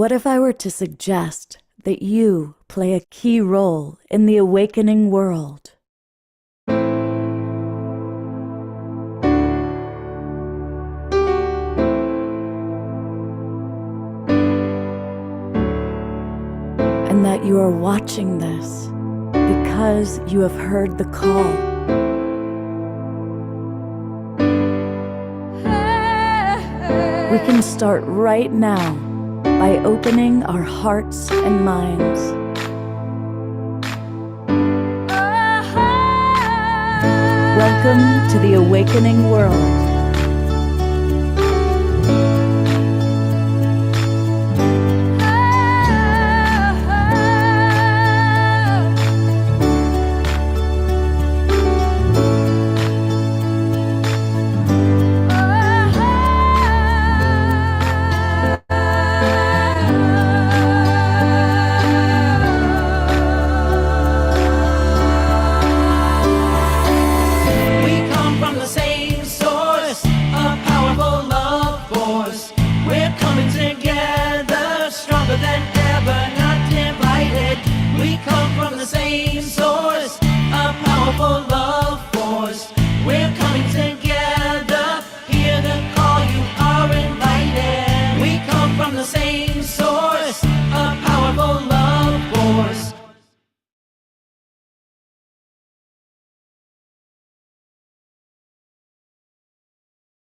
What if I were to suggest that you play a key role in the awakening world? And that you are watching this because you have heard the call. We can start right now by opening our hearts and minds. Welcome to the awakening world.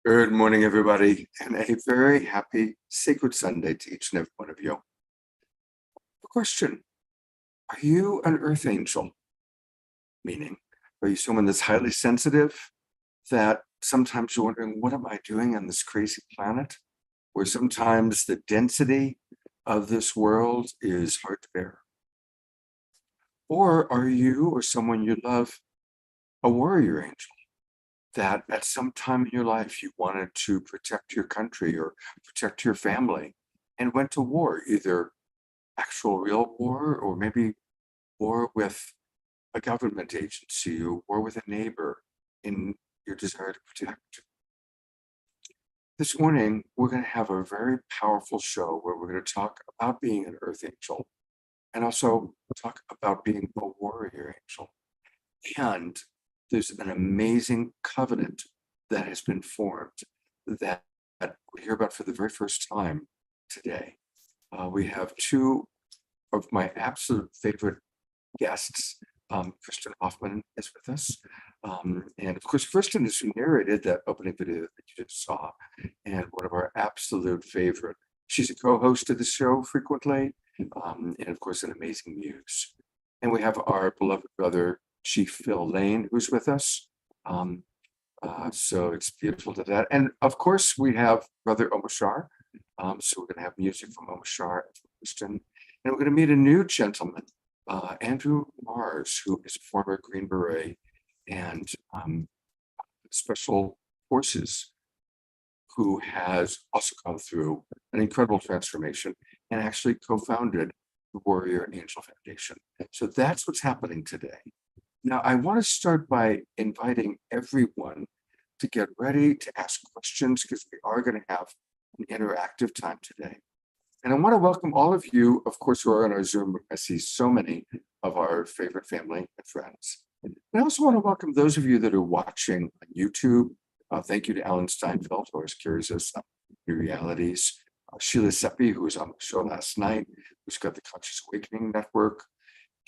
Good morning, everybody, and a very happy Sacred Sunday to each and every one of you. A question: are you an earth angel? Meaning, are you someone that's highly sensitive, that sometimes you're wondering, what am I doing on this crazy planet? Where sometimes the density of this world is hard to bear? Or are you or someone you love a warrior angel? That at some time in your life you wanted to protect your country or protect your family and went to war, either actual real war or maybe war with a government agency or war with a neighbor in your desire to protect. This morning, we're going to have a very powerful show where we're going to talk about being an earth angel and also talk about being a warrior angel. And there's an amazing covenant that has been formed that we hear about for the very first time today. We have two of my absolute favorite guests. Kristen Hoffman is with us. And of course, Kristen is who narrated that opening video that you just saw, and one of our absolute favorite. She's a co-host of the show frequently, and of course, an amazing muse. And we have our beloved brother, Chief Phil Lane, who's with us. So it's beautiful to that. And of course, we have Brother Omashar. So we're going to have music from Omashar and from Kristen. And we're going to meet a new gentleman, Andrew Mars, who is a former Green Beret and Special Forces, who has also gone through an incredible transformation and actually co-founded the Warrior Angel Foundation. So that's what's happening today. Now, I want to start by inviting everyone to get ready to ask questions, because we are going to have an interactive time today. And I want to welcome all of you, of course, who are on our Zoom. I see so many of our favorite family and friends. And I also want to welcome those of you that are watching on YouTube. Thank you to Alan Steinfeld, who always carries us up new realities. Sheila Seppi, who was on the show last night, who's got the Conscious Awakening Network.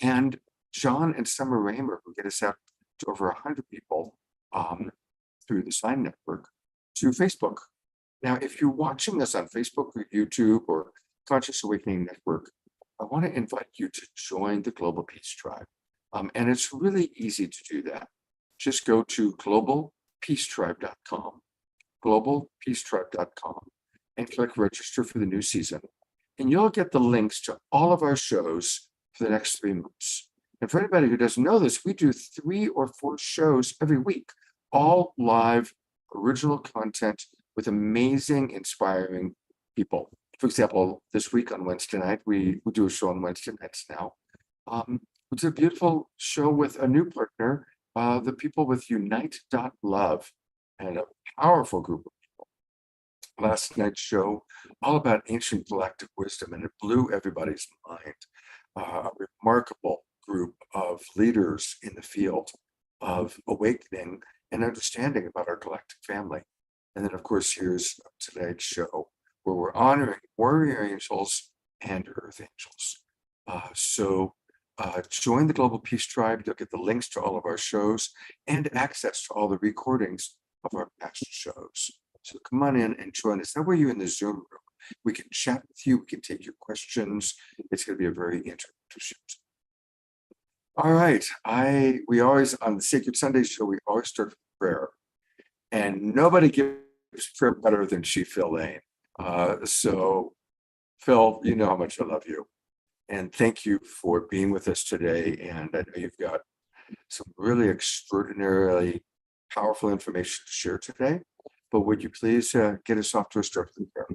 And John and Summer Raymer, who get us out to over 100 people through the Sign Network to Facebook. Now, if you're watching us on Facebook or YouTube or Conscious Awakening Network, I want to invite you to join the Global Peace Tribe. And it's really easy to do that. Just go to globalpeacetribe.com, globalpeacetribe.com, and click register for the new season. And you'll get the links to all of our shows for the next 3 months. And for anybody who doesn't know this, we do 3 or 4 shows every week, all live, original content with amazing, inspiring people. For example, this week on Wednesday night, we do a show on Wednesday nights now. It's a beautiful show with a new partner, the people with Unite.love, and a powerful group of people. last night's show, all about ancient galactic wisdom, and it blew everybody's mind. A remarkable group of leaders in the field of awakening and understanding about our galactic family. And then, of course, here's tonight's show where we're honoring warrior angels and earth angels. Join the Global Peace Tribe. You'll get the links to all of our shows and access to all the recordings of our past shows. So come on in and join us. That way you're in the Zoom room. We can chat with you. We can take your questions. It's going to be a very interactive show. All right. We always, on the Sacred Sunday show, we always start with prayer. And nobody gives prayer better than she, Phil Lane. So Phil, you know how much I love you. And thank you for being with us today. And I know you've got some really extraordinarily powerful information to share today. But would you please get us off to a start with prayer?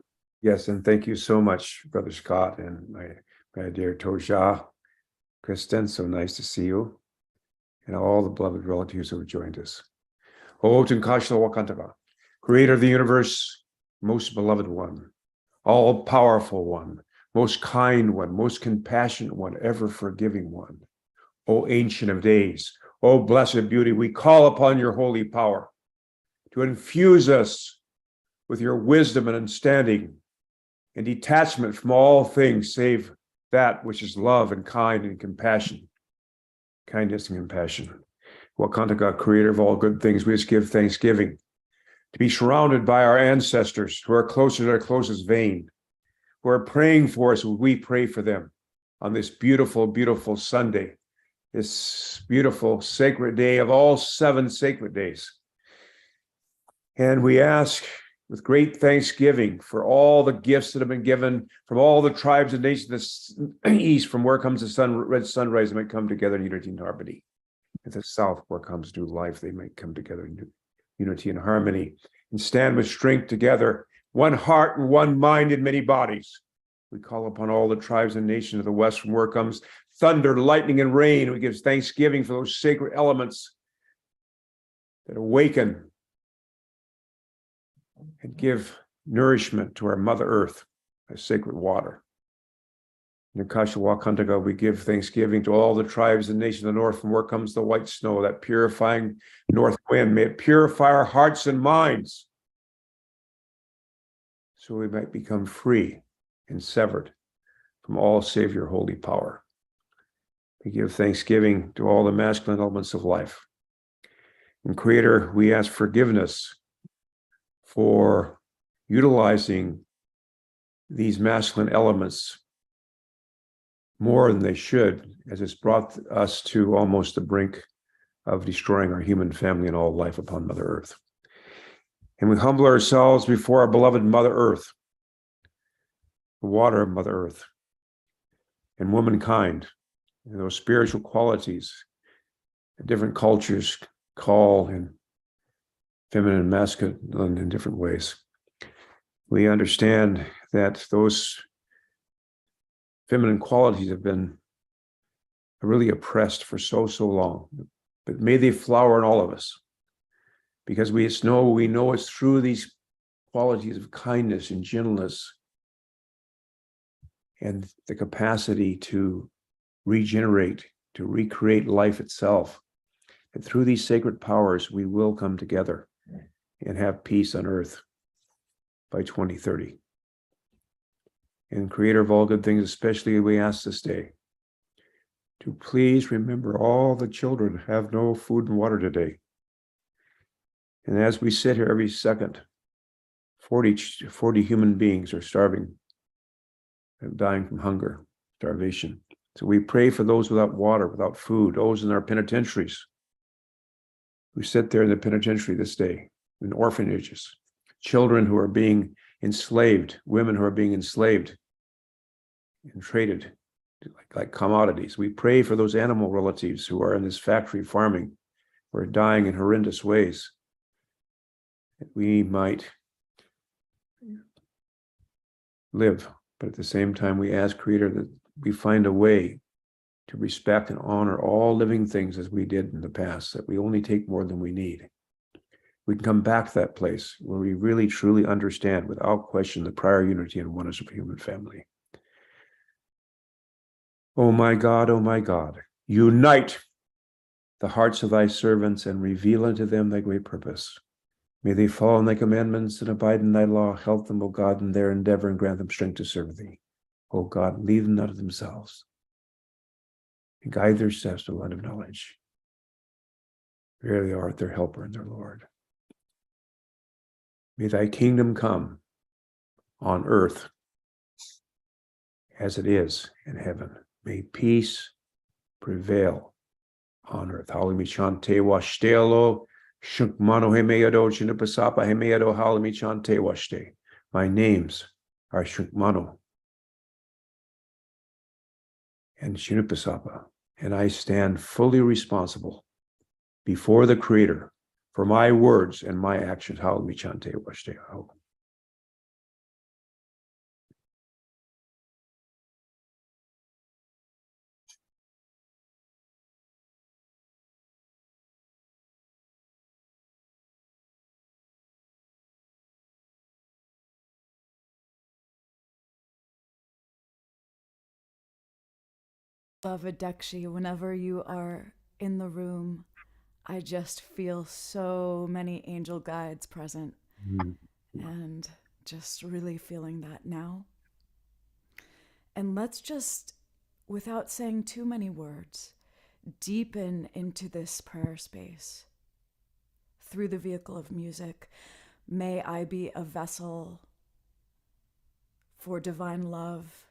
Yes, and thank you so much, Brother Scott, and my dear Toja, Kristen, so nice to see you, and all the beloved relatives who have joined us. O Tunkashla Wakantaka, Creator of the universe, most beloved one, all-powerful one, most kind one, most compassionate one, ever forgiving one. O Ancient of Days, O Blessed Beauty, we call upon your holy power to infuse us with your wisdom and understanding and detachment from all things save that which is love and kind and compassion, kindness and compassion. Wakantaka, Creator of all good things, we just give thanksgiving to be surrounded by our ancestors who are closer to our closest vein, who are praying for us when we pray for them on this beautiful, beautiful Sunday, this beautiful sacred day of all 7 sacred days. And we ask with great thanksgiving for all the gifts that have been given from all the tribes and nations of the east, from where comes the sun, red sunrise, they might come together in unity and harmony. At the south, where comes new life, they might come together in unity and harmony and stand with strength together, one heart and one mind in many bodies. We call upon all the tribes and nations of the west, from where comes thunder, lightning, and rain. We give thanksgiving for those sacred elements that awaken and give nourishment to our Mother Earth by sacred water. In Akasha Wakantaka, we give thanksgiving to all the tribes and nations of the north, from where comes the white snow, that purifying north wind. May it purify our hearts and minds so we might become free and severed from all save your holy power. We give thanksgiving to all the masculine elements of life. And Creator, we ask forgiveness for utilizing these masculine elements more than they should, as it's brought us to almost the brink of destroying our human family and all life upon Mother Earth. And we humble ourselves before our beloved Mother Earth, the water of Mother Earth, and womankind, and those spiritual qualities that different cultures call in feminine and masculine in different ways. We understand that those feminine qualities have been really oppressed for so long, but may they flower in all of us, because we know it's through these qualities of kindness and gentleness and the capacity to regenerate, to recreate life itself, that through these sacred powers we will come together and have peace on earth by 2030. And Creator of all good things, especially we ask this day to please remember all the children who have no food and water today. And as we sit here every second, 40 human beings are starving and dying from hunger, starvation. So we pray for those without water, without food, those in our penitentiaries. We sit there in the penitentiary this day, in orphanages, children who are being enslaved, women who are being enslaved and traded like commodities. We pray for those animal relatives who are in this factory farming, who are dying in horrendous ways, that we might live. But at the same time, we ask Creator that we find a way to respect and honor all living things as we did in the past, that we only take more than we need. we can come back to that place where we really truly understand without question the prior unity and oneness of human family. O my God, unite the hearts of thy servants and reveal unto them thy great purpose. May they follow in thy commandments and abide in thy law. Help them, O God, in their endeavor and grant them strength to serve thee. O God, leave them not of themselves. And guide their steps to the light of knowledge. Verily thou art their helper and their Lord. May thy kingdom come on earth as it is in heaven. May peace prevail on earth. Halimi chante washtelo, shukmano hemeado chinupasapa hemeado halimi chante washte. My names are Shukmano and Shinupasapa, and I stand fully responsible before the Creator for my words and my actions. Halimi chante washte. Beloved Dakshi, whenever you are in the room, I just feel so many angel guides present and just really feeling that now. And let's just, without saying too many words, deepen into this prayer space. Through the vehicle of music, may I be a vessel for divine love,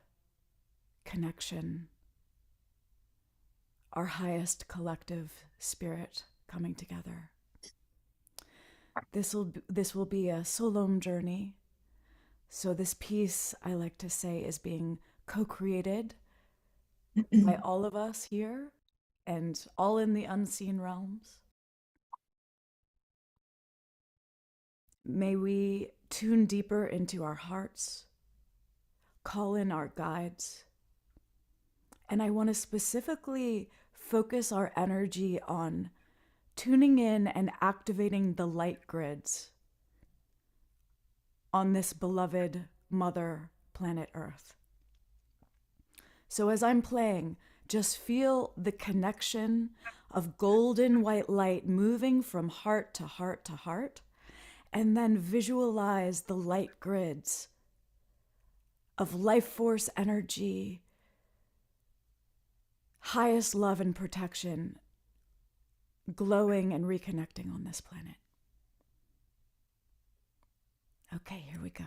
connection, our highest collective spirit coming together. This will be a Solom journey. So this piece, I like to say, is being co-created by all of us here and all in the unseen realms. May we tune deeper into our hearts, call in our guides, and I want to specifically focus our energy on tuning in and activating the light grids on this beloved mother planet Earth. So as I'm playing, just feel the connection of golden white light moving from heart to heart to heart, and then visualize the light grids of life force energy, highest love and protection, glowing and reconnecting on this planet. Okay, here we go.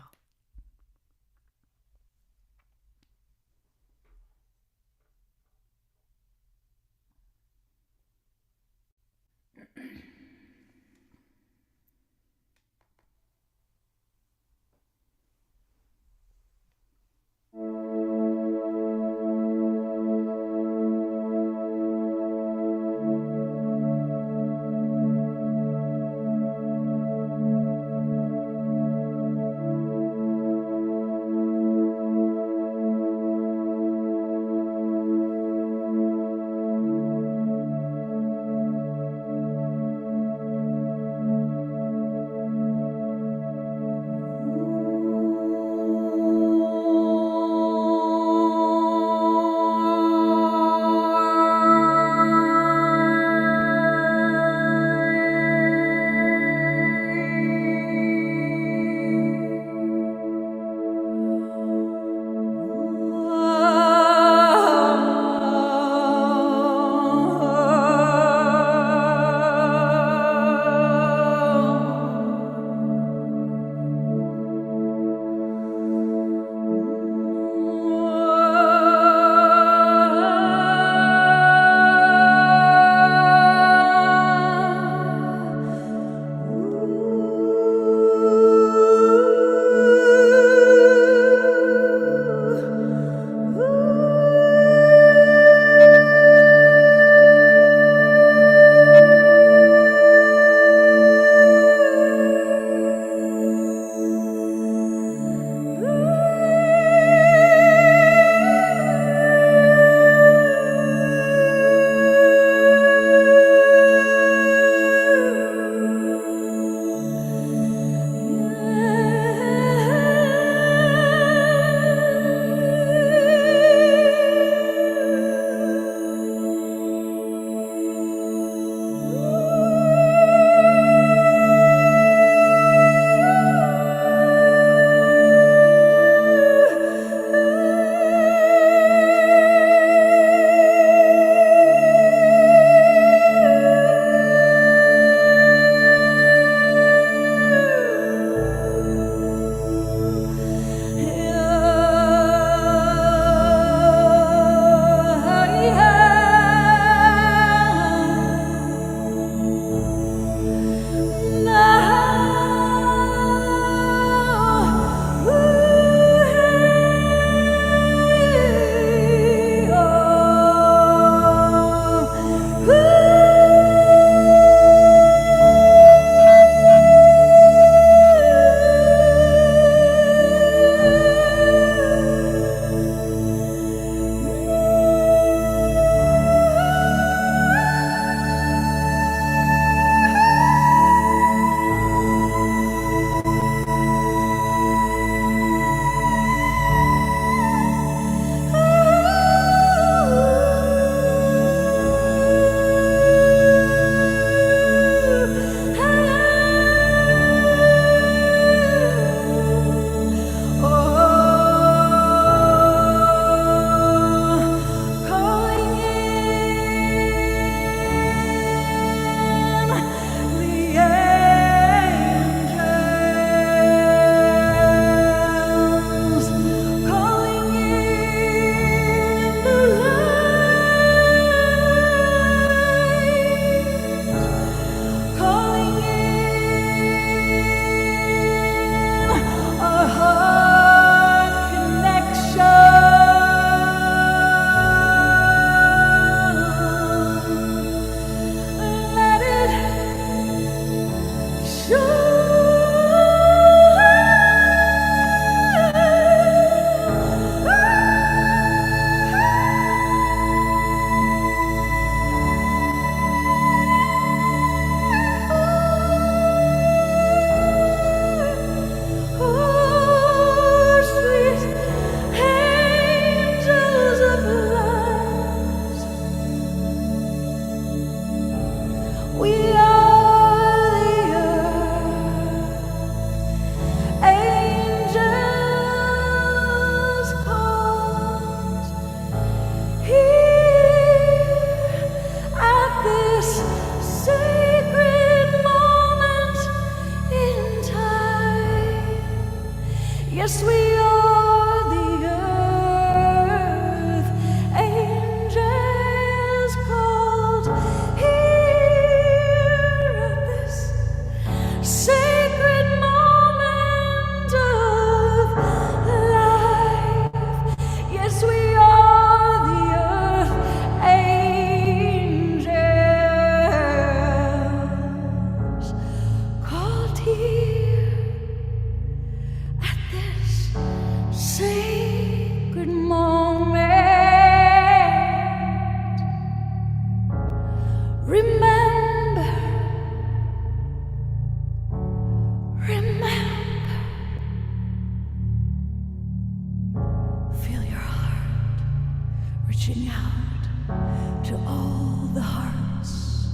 reaching out to all the hearts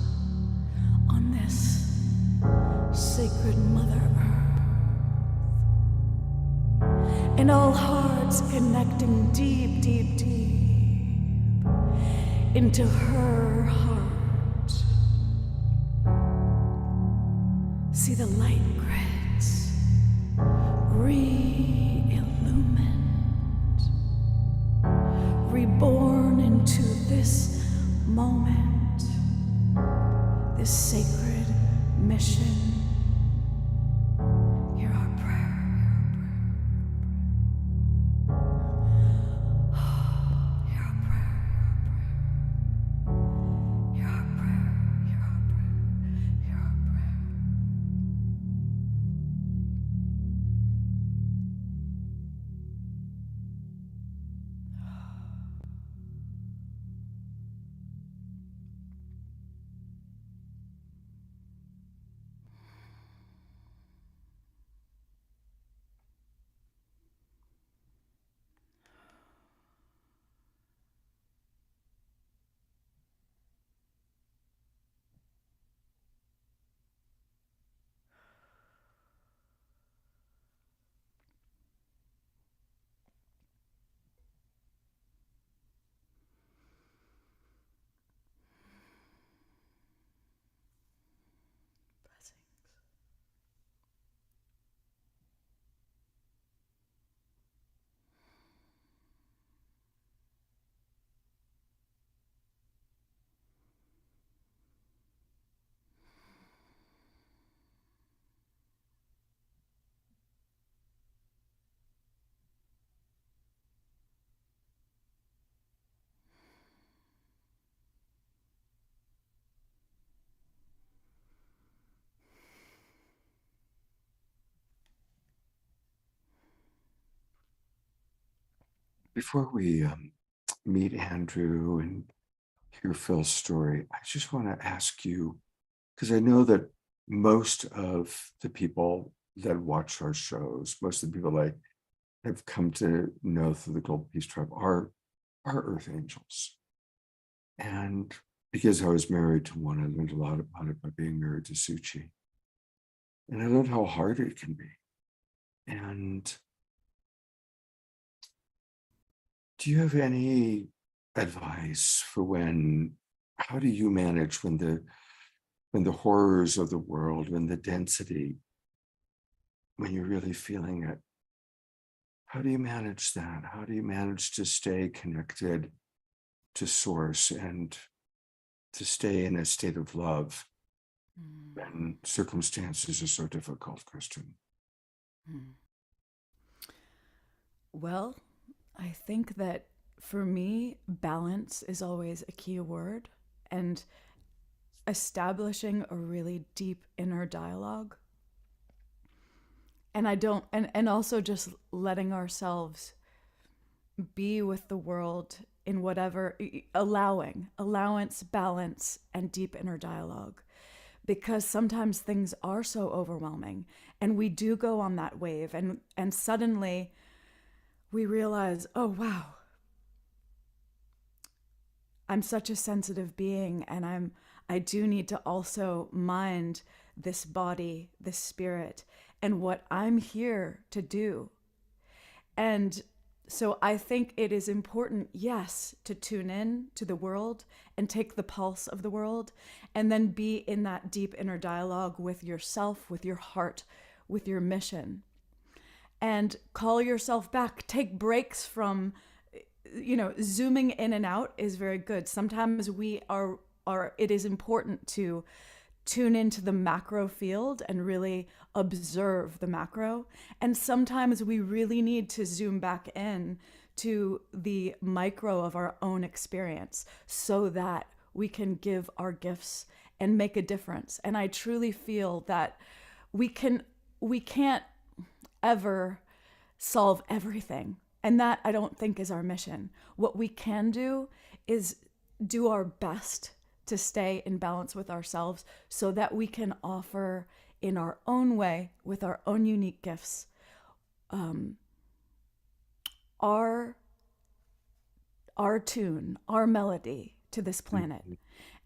on this sacred Mother Earth, and all hearts connecting deep, deep, deep into her heart. See the light grids re-illumined, reborn into this moment, this sacred mission. Hear our prayer, hear our prayer, hear our prayer, hear our prayer, hear our prayer. Before we meet Andrew and hear Phil's story, I just want to ask you, because I know that most of the people that watch our shows, most of the people I have come to know through the Global Peace Tribe are Earth Angels. And because I was married to one, I learned a lot about it by being married to Suchi. And I learned how hard it can be. And do you have any advice for how do you manage when the horrors of the world, when the density, when you're really feeling it? How do you manage that? How do you manage to stay connected to source and to stay in a state of love when circumstances are so difficult, Kristen? Well, I think that for me, balance is always a key word, and establishing a really deep inner dialogue. And also just letting ourselves be with the world in whatever, allowance, balance, and deep inner dialogue. Because sometimes things are so overwhelming, and we do go on that wave, and suddenly we realize, oh wow, I'm such a sensitive being, and I do need to also mind this body, this spirit, and what I'm here to do. And so I think it is important, yes, to tune in to the world and take the pulse of the world, and then be in that deep inner dialogue with yourself, with your heart, with your mission. And call yourself back. Take breaks from, zooming in and out is very good. Sometimes it is important to tune into the macro field and really observe the macro. And sometimes we really need to zoom back in to the micro of our own experience so that we can give our gifts and make a difference. And I truly feel that we can't ever solve everything. And that, I don't think, is our mission. What we can do is do our best to stay in balance with ourselves so that we can offer in our own way, with our own unique gifts, our our tune, our melody to this planet.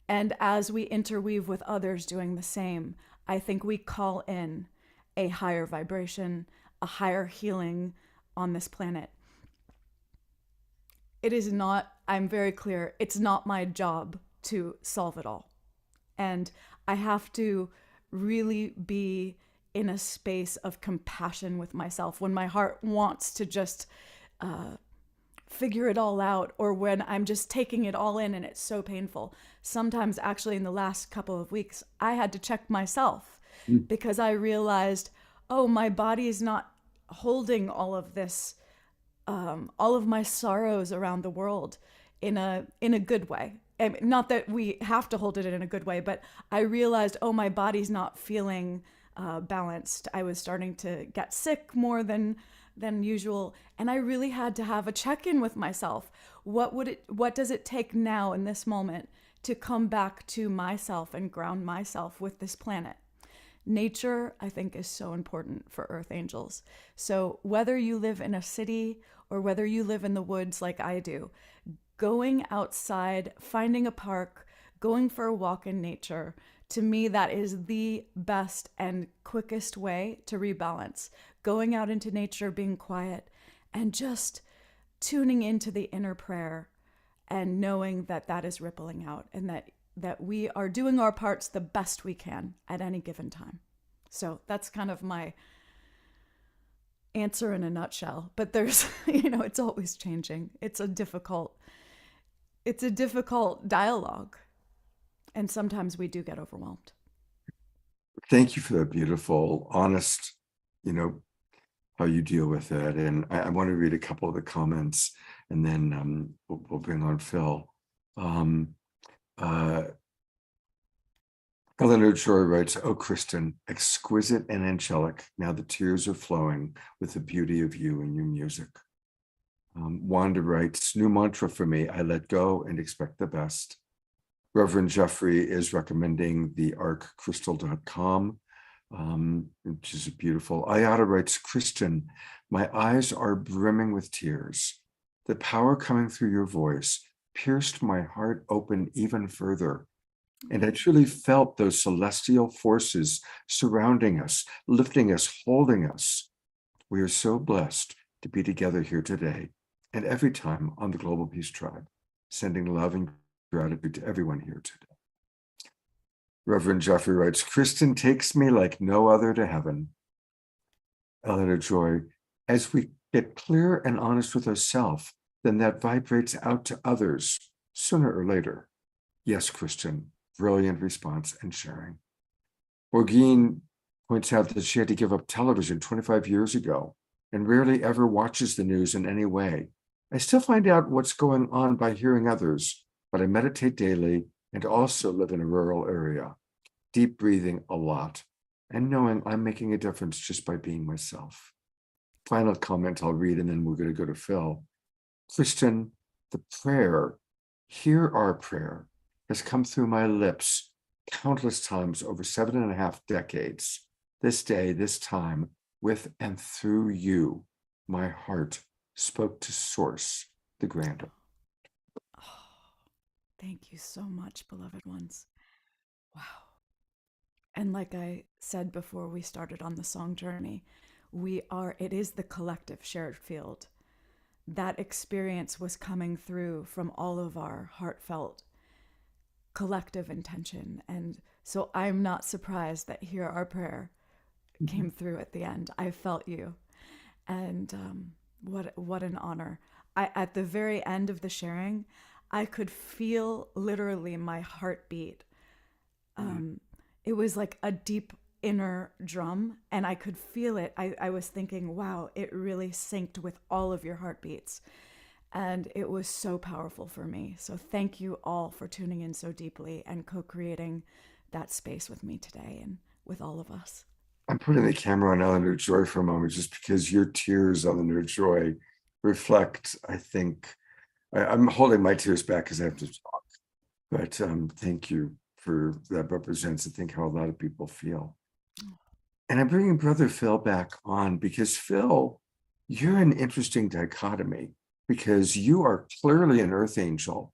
And as we interweave with others doing the same, I think we call in a higher vibration, a higher healing on this planet. It is not, I'm very clear, it's not my job to solve it all. And I have to really be in a space of compassion with myself when my heart wants to just figure it all out, or when I'm just taking it all in and it's so painful. Sometimes, actually, in the last couple of weeks, I had to check myself because I realized, oh, my body is not holding all of this, all of my sorrows around the world in a good way. And not that we have to hold it in a good way, but I realized, oh, my body's not feeling balanced. I was starting to get sick more than usual, and I really had to have a check-in with myself. What does it take now in this moment to come back to myself and ground myself with this planet? Nature, I think, is so important for Earth Angels. So whether you live in a city or whether you live in the woods like I do, going outside, finding a park, going for a walk in nature, to me, that is the best and quickest way to rebalance. Going out into nature, being quiet, and just tuning into the inner prayer and knowing that that is rippling out, and that we are doing our parts the best we can at any given time. So that's kind of my answer in a nutshell. But there's, it's always changing. It's a difficult dialogue. And sometimes we do get overwhelmed. Thank you for that beautiful, honest, how you deal with it. And I want to read a couple of the comments, and then we'll bring on Phil. Eleanor Joy writes, "Oh, Kristen, exquisite and angelic. Now the tears are flowing with the beauty of you and your music." Wanda writes, "New mantra for me, I let go and expect the best." Reverend Jeffrey is recommending the arccrystal.com, which is beautiful. Ayada writes, "Kristen, my eyes are brimming with tears. The power coming through your voice pierced my heart open even further. And I truly felt those celestial forces surrounding us, lifting us, holding us. We are so blessed to be together here today and every time on the Global Peace Tribe, sending love and gratitude to everyone here today." Reverend Jeffrey writes, "Kristen takes me like no other to heaven." Eleanor Joy, "As we get clear and honest with ourselves, then that vibrates out to others sooner or later." Yes, Kristen, brilliant response and sharing. Orgine points out that she had to give up television 25 years ago and rarely ever watches the news in any way. "I still find out what's going on by hearing others, but I meditate daily and also live in a rural area. Deep breathing a lot and knowing I'm making a difference just by being myself." Final comment I'll read, and then we're going to go to Phil. "Kristen, the prayer, hear our prayer, has come through my lips countless times over 7.5 decades. This day, this time, with and through you, my heart spoke to Source, the grander." Thank you so much, beloved ones. Wow. And like I said before we started on the song journey, it is the collective shared field. That experience was coming through from all of our heartfelt collective intention. And so I'm not surprised that Hear Our Prayer came through at the end. I felt you. And what an honor. At the very end of the sharing, I could feel literally my heartbeat. It was like a deep inner drum, and I could feel it. I was thinking, wow, it really synced with all of your heartbeats. And it was so powerful for me. So thank you all for tuning in so deeply and co-creating that space with me today and with all of us. I'm putting the camera on Eleanor Joy for a moment, just because your tears, Eleanor Joy, reflect, I think, I'm holding my tears back because I have to talk, but thank you for that. Represents, I think, how a lot of people feel. And I'm bringing Brother Phil back on because, Phil, you're an interesting dichotomy. because you are clearly an earth angel,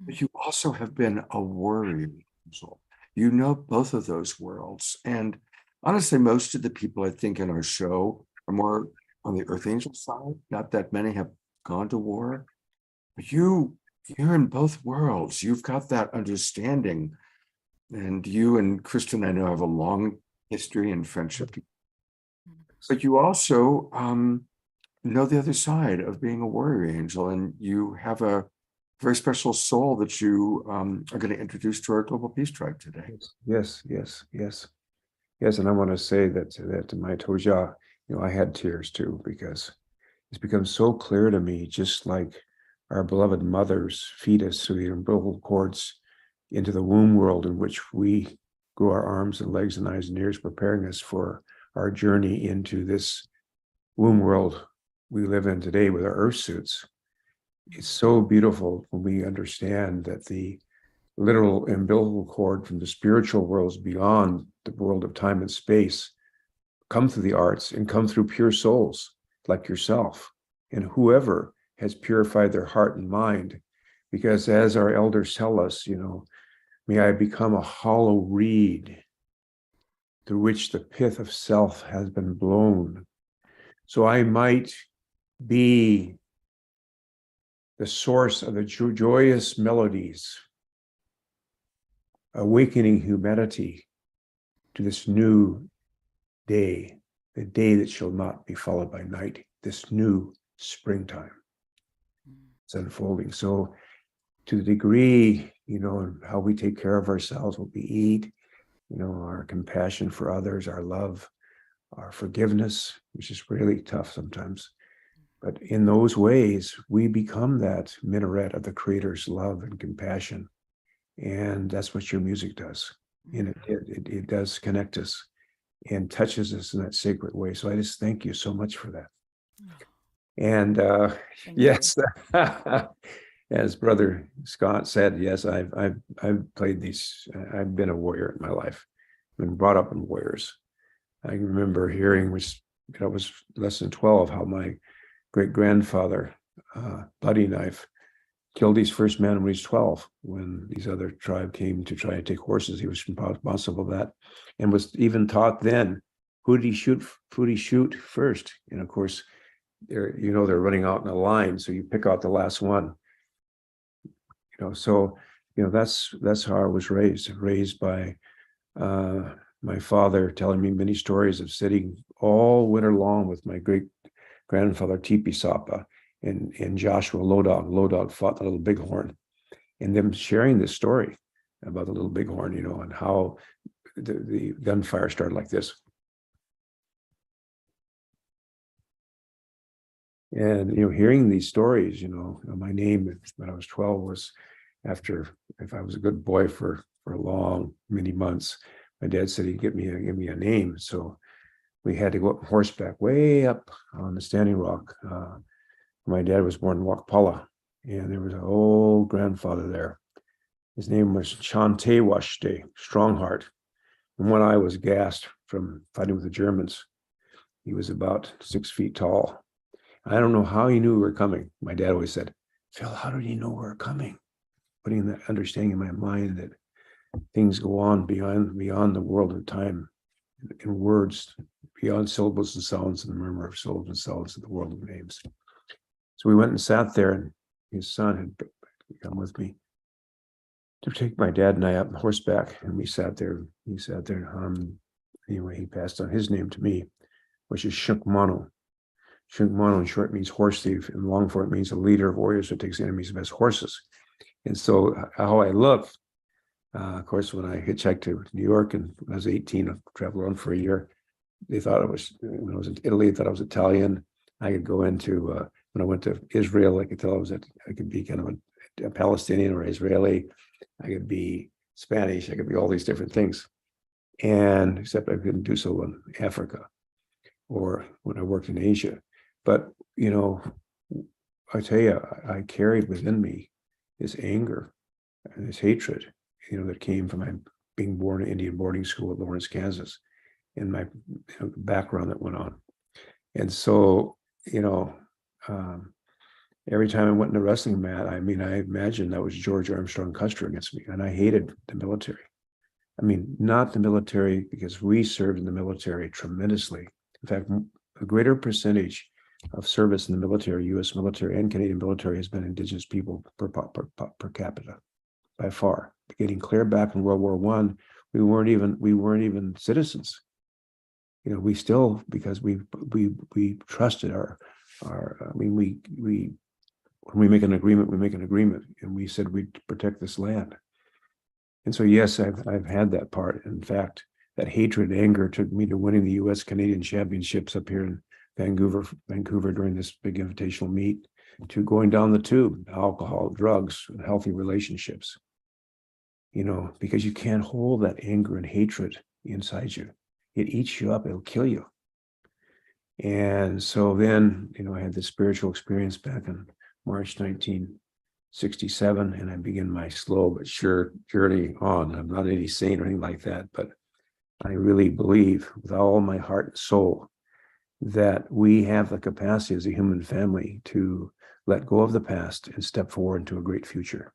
but Mm. you also have been a warrior angel. You know both of those worlds. And honestly, most of the people I think in our show are more on the earth angel side. Not that many have gone to war, but you're in both worlds. You've got that understanding. And you and Kristen, I know, have a long history and friendship, but you also know the other side of being a warrior angel, and you have a very special soul that you are going to introduce to our Global Peace Tribe today. Yes, yes, yes, yes. And I want to say that to my Toja, I had tears too, because it's become so clear to me, just like our beloved mothers feed us through the umbilical cords into the womb world in which we grow our arms and legs and eyes and ears, preparing us for our journey into this womb world we live in today with our earth suits. It's so beautiful when we understand that the literal umbilical cord from the spiritual worlds beyond the world of time and space come through the arts and come through pure souls like yourself and whoever has purified their heart and mind. Because as our elders tell us, may I become a hollow reed through which the pith of self has been blown, so I might be the source of the joyous melodies, awakening humanity to this new day, the day that shall not be followed by night, this new springtime. It's unfolding. So to the degree, how we take care of ourselves, what we eat, our compassion for others, our love, our forgiveness, which is really tough sometimes. But in those ways, we become that minaret of the Creator's love and compassion. And that's what your music does. And it does connect us and touches us in that sacred way. So I just thank you so much for that. And yes, as Brother Scott said, yes, I've played these. I've been a warrior in my life. I've been brought up in warriors. I remember hearing, which I was less than 12, how my great-grandfather, Bloody Knife, killed his first man when he was 12. When these other tribe came to try to take horses, he was responsible for that, and was even taught then, who did he shoot first? And of course, they're running out in a line, so you pick out the last one. So that's how I was raised by my father telling me many stories of sitting all winter long with my great grandfather Tipi Sapa and Joshua Lodog. Lodog fought the little bighorn, and them sharing this story about the little bighorn, and how the gunfire started like this. And hearing these stories, my name when I was 12 was, after, if I was a good boy for many months, my dad said he'd give me a name. So we had to go up horseback way up on the Standing Rock. My dad was born in Wakpala, and there was an old grandfather there. His name was Chante Washte, Strongheart. And one eye was gassed from fighting with the Germans. He was about 6 feet tall. I don't know how he knew we were coming. My dad always said, Phil, how did he know we were coming? Putting that understanding in my mind that things go on beyond the world of time, in words, beyond syllables and sounds, and the murmur of syllables and sounds in the world of names. So we went and sat there, and his son had come with me to take my dad and I up on horseback, and we sat there. He sat there. Anyway, he passed on his name to me, which is Shunkmano. Shunkmano in short means horse thief, and long for it means a leader of warriors who takes the enemy's best horses. And so how I look, of course, when I hitchhiked to New York and when I was 18, I traveled around for a year. They thought when I was in Italy, they thought I was Italian. I could go into, when I went to Israel, I could tell I could be kind of a Palestinian or Israeli. I could be Spanish. I could be all these different things. And except I couldn't do so in Africa or when I worked in Asia. But, I tell you, I carried within me this anger and this hatred, that came from my being born in Indian boarding school at Lawrence, Kansas, and my background that went on. And so, every time I went in the wrestling mat, I mean, I imagined that was George Armstrong Custer against me, and I hated the military. I mean, not the military, because we served in the military tremendously. In fact, a greater percentage of service in the military, U.S. military and Canadian military, has been Indigenous people per capita, by far. Getting clear back in World War I, we weren't even citizens. You know, we still, because we trusted when we make an agreement, and we said we'd protect this land. And so, yes, I've had that part. In fact, that hatred and anger took me to winning the U.S. Canadian championships up here in Vancouver during this big invitational meet, to going down the tube, alcohol, drugs, and healthy relationships. You know, because you can't hold that anger and hatred inside you. It eats you up, it'll kill you. And so then, you know, I had this spiritual experience back in March 1967, and I began my slow but sure journey on. I'm not any saint or anything like that, but I really believe with all my heart and soul that we have the capacity as a human family to let go of the past and step forward into a great future.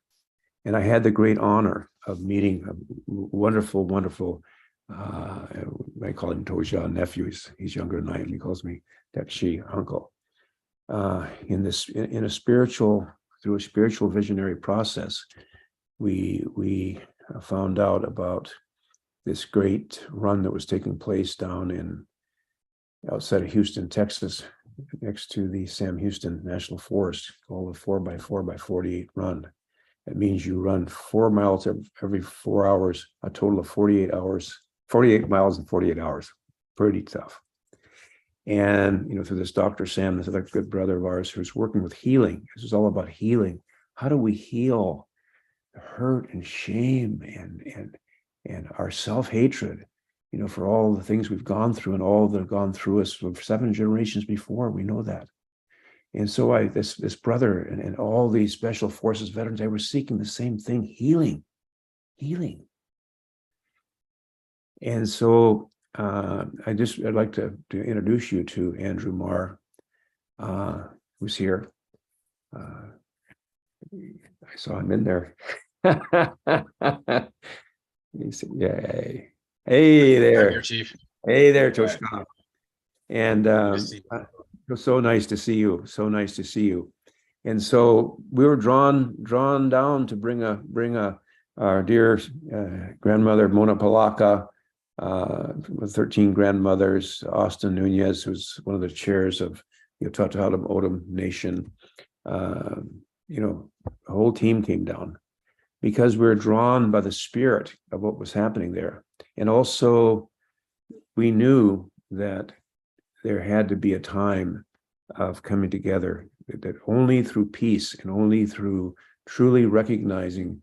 And I had the great honor of meeting a wonderful, wonderful, I call him Toja nephew. He's younger than I am. He calls me Tekshi uncle. Through a spiritual visionary process, we found out about this great run that was taking place down outside of Houston, Texas, next to the Sam Houston National Forest, called the 4x4x48 run. That means you run 4 miles every 4 hours, a total of 48 miles in 48 hours. Pretty tough. And, you know, through this Dr. Sam, this other good brother of ours who's working with healing. This is all about healing. How do we heal hurt and shame and our self-hatred, you know, for all the things we've gone through and all that have gone through us for 7 generations before? We know that. And so this brother and all these special forces veterans, they were seeking the same thing, healing. And so I'd like to introduce you to Andrew Marr, who's here. I saw him in there. He said, yay. Hey there. Here, Chief. Hey there, Toshka. And it was so nice to see you. So nice to see you. And so we were drawn down to bring our dear grandmother Mona Palaka, with 13 grandmothers, Austin Nunez, who's one of the chairs of the Otatalam Odom Nation. You know, the whole team came down because we were drawn by the spirit of what was happening there. And also we knew that there had to be a time of coming together, that only through peace and only through truly recognizing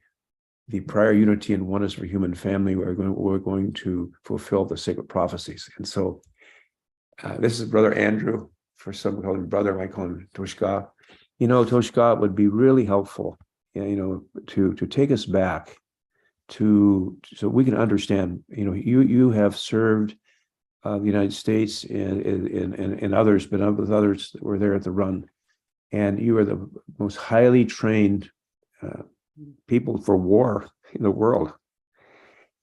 the prior unity and oneness for human family, we're going to fulfill the sacred prophecies. And so this is Brother Andrew. For some, we call him brother, I call him Toshka. You know, Toshka would be really helpful, you know, to take us back so we can understand, you know, you have served the United States and others, but with others that were there at the run. And you are the most highly trained people for war in the world.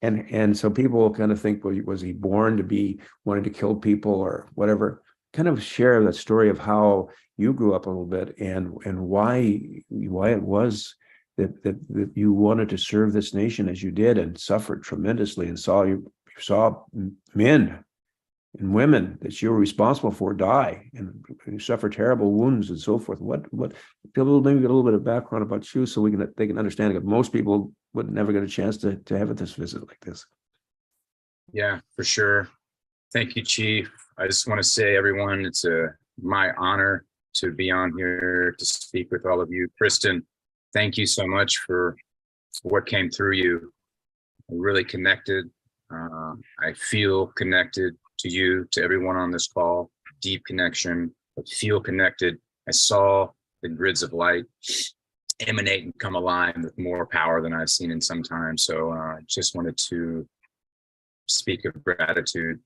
And so people kind of think, well, was he born to be wanting to kill people or whatever? Kind of share that story of how you grew up a little bit and why it was that you wanted to serve this nation as you did and suffered tremendously and you saw men and women that you were responsible for die and suffer terrible wounds and so forth. Maybe get a little bit of background about you so they can understand it. Most people would never get a chance to have this visit like this. Yeah, for sure. Thank you, Chief. I just want to say, everyone, it's my honor to be on here to speak with all of you. Kristen, thank you so much for what came through you. I'm really connected. I feel connected to you, to everyone on this call. Deep connection, but feel connected. I saw the grids of light emanate and come alive with more power than I've seen in some time. So I just wanted to speak of gratitude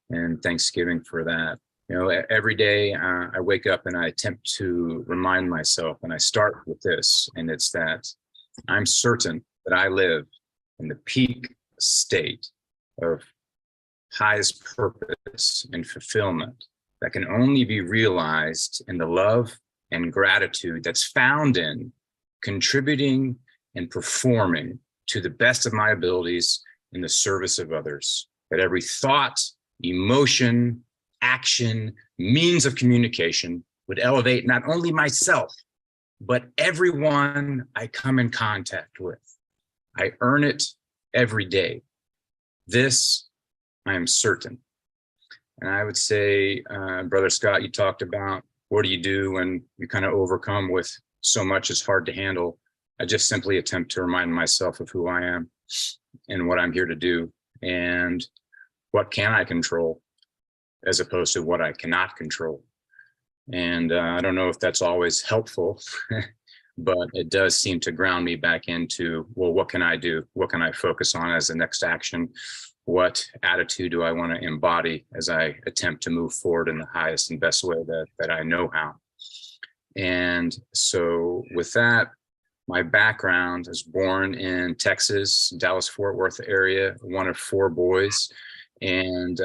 and thanksgiving for that. Every day I wake up and I attempt to remind myself, and I start with this, and it's that I'm certain that I live in the peak state of highest purpose and fulfillment that can only be realized in the love and gratitude that's found in contributing and performing to the best of my abilities in the service of others. That every thought, emotion, action, means of communication would elevate not only myself, but everyone I come in contact with. I earn it every day. This I am certain. And I would say, Brother Scott, you talked about what do you do when you kind of overcome with so much it's hard to handle. I just simply attempt to remind myself of who I am and what I'm here to do and what can I control as opposed to what I cannot control. And I don't know if that's always helpful, but it does seem to ground me back into, well, what can I do? What can I focus on as the next action? What attitude do I want to embody as I attempt to move forward in the highest and best way that I know how? And so with that, my background is born in Texas, Dallas-Fort Worth area, one of 4 boys, and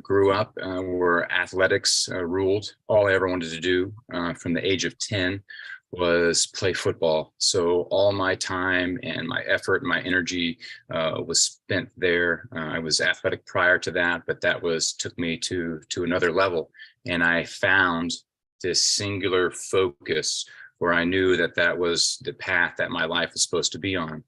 grew up where athletics ruled. All I ever wanted to do from the age of 10 was play football. So all my time and my effort and my energy was spent there. I was athletic prior to that, but that took me to another level. And I found this singular focus where I knew that was the path that my life was supposed to be on.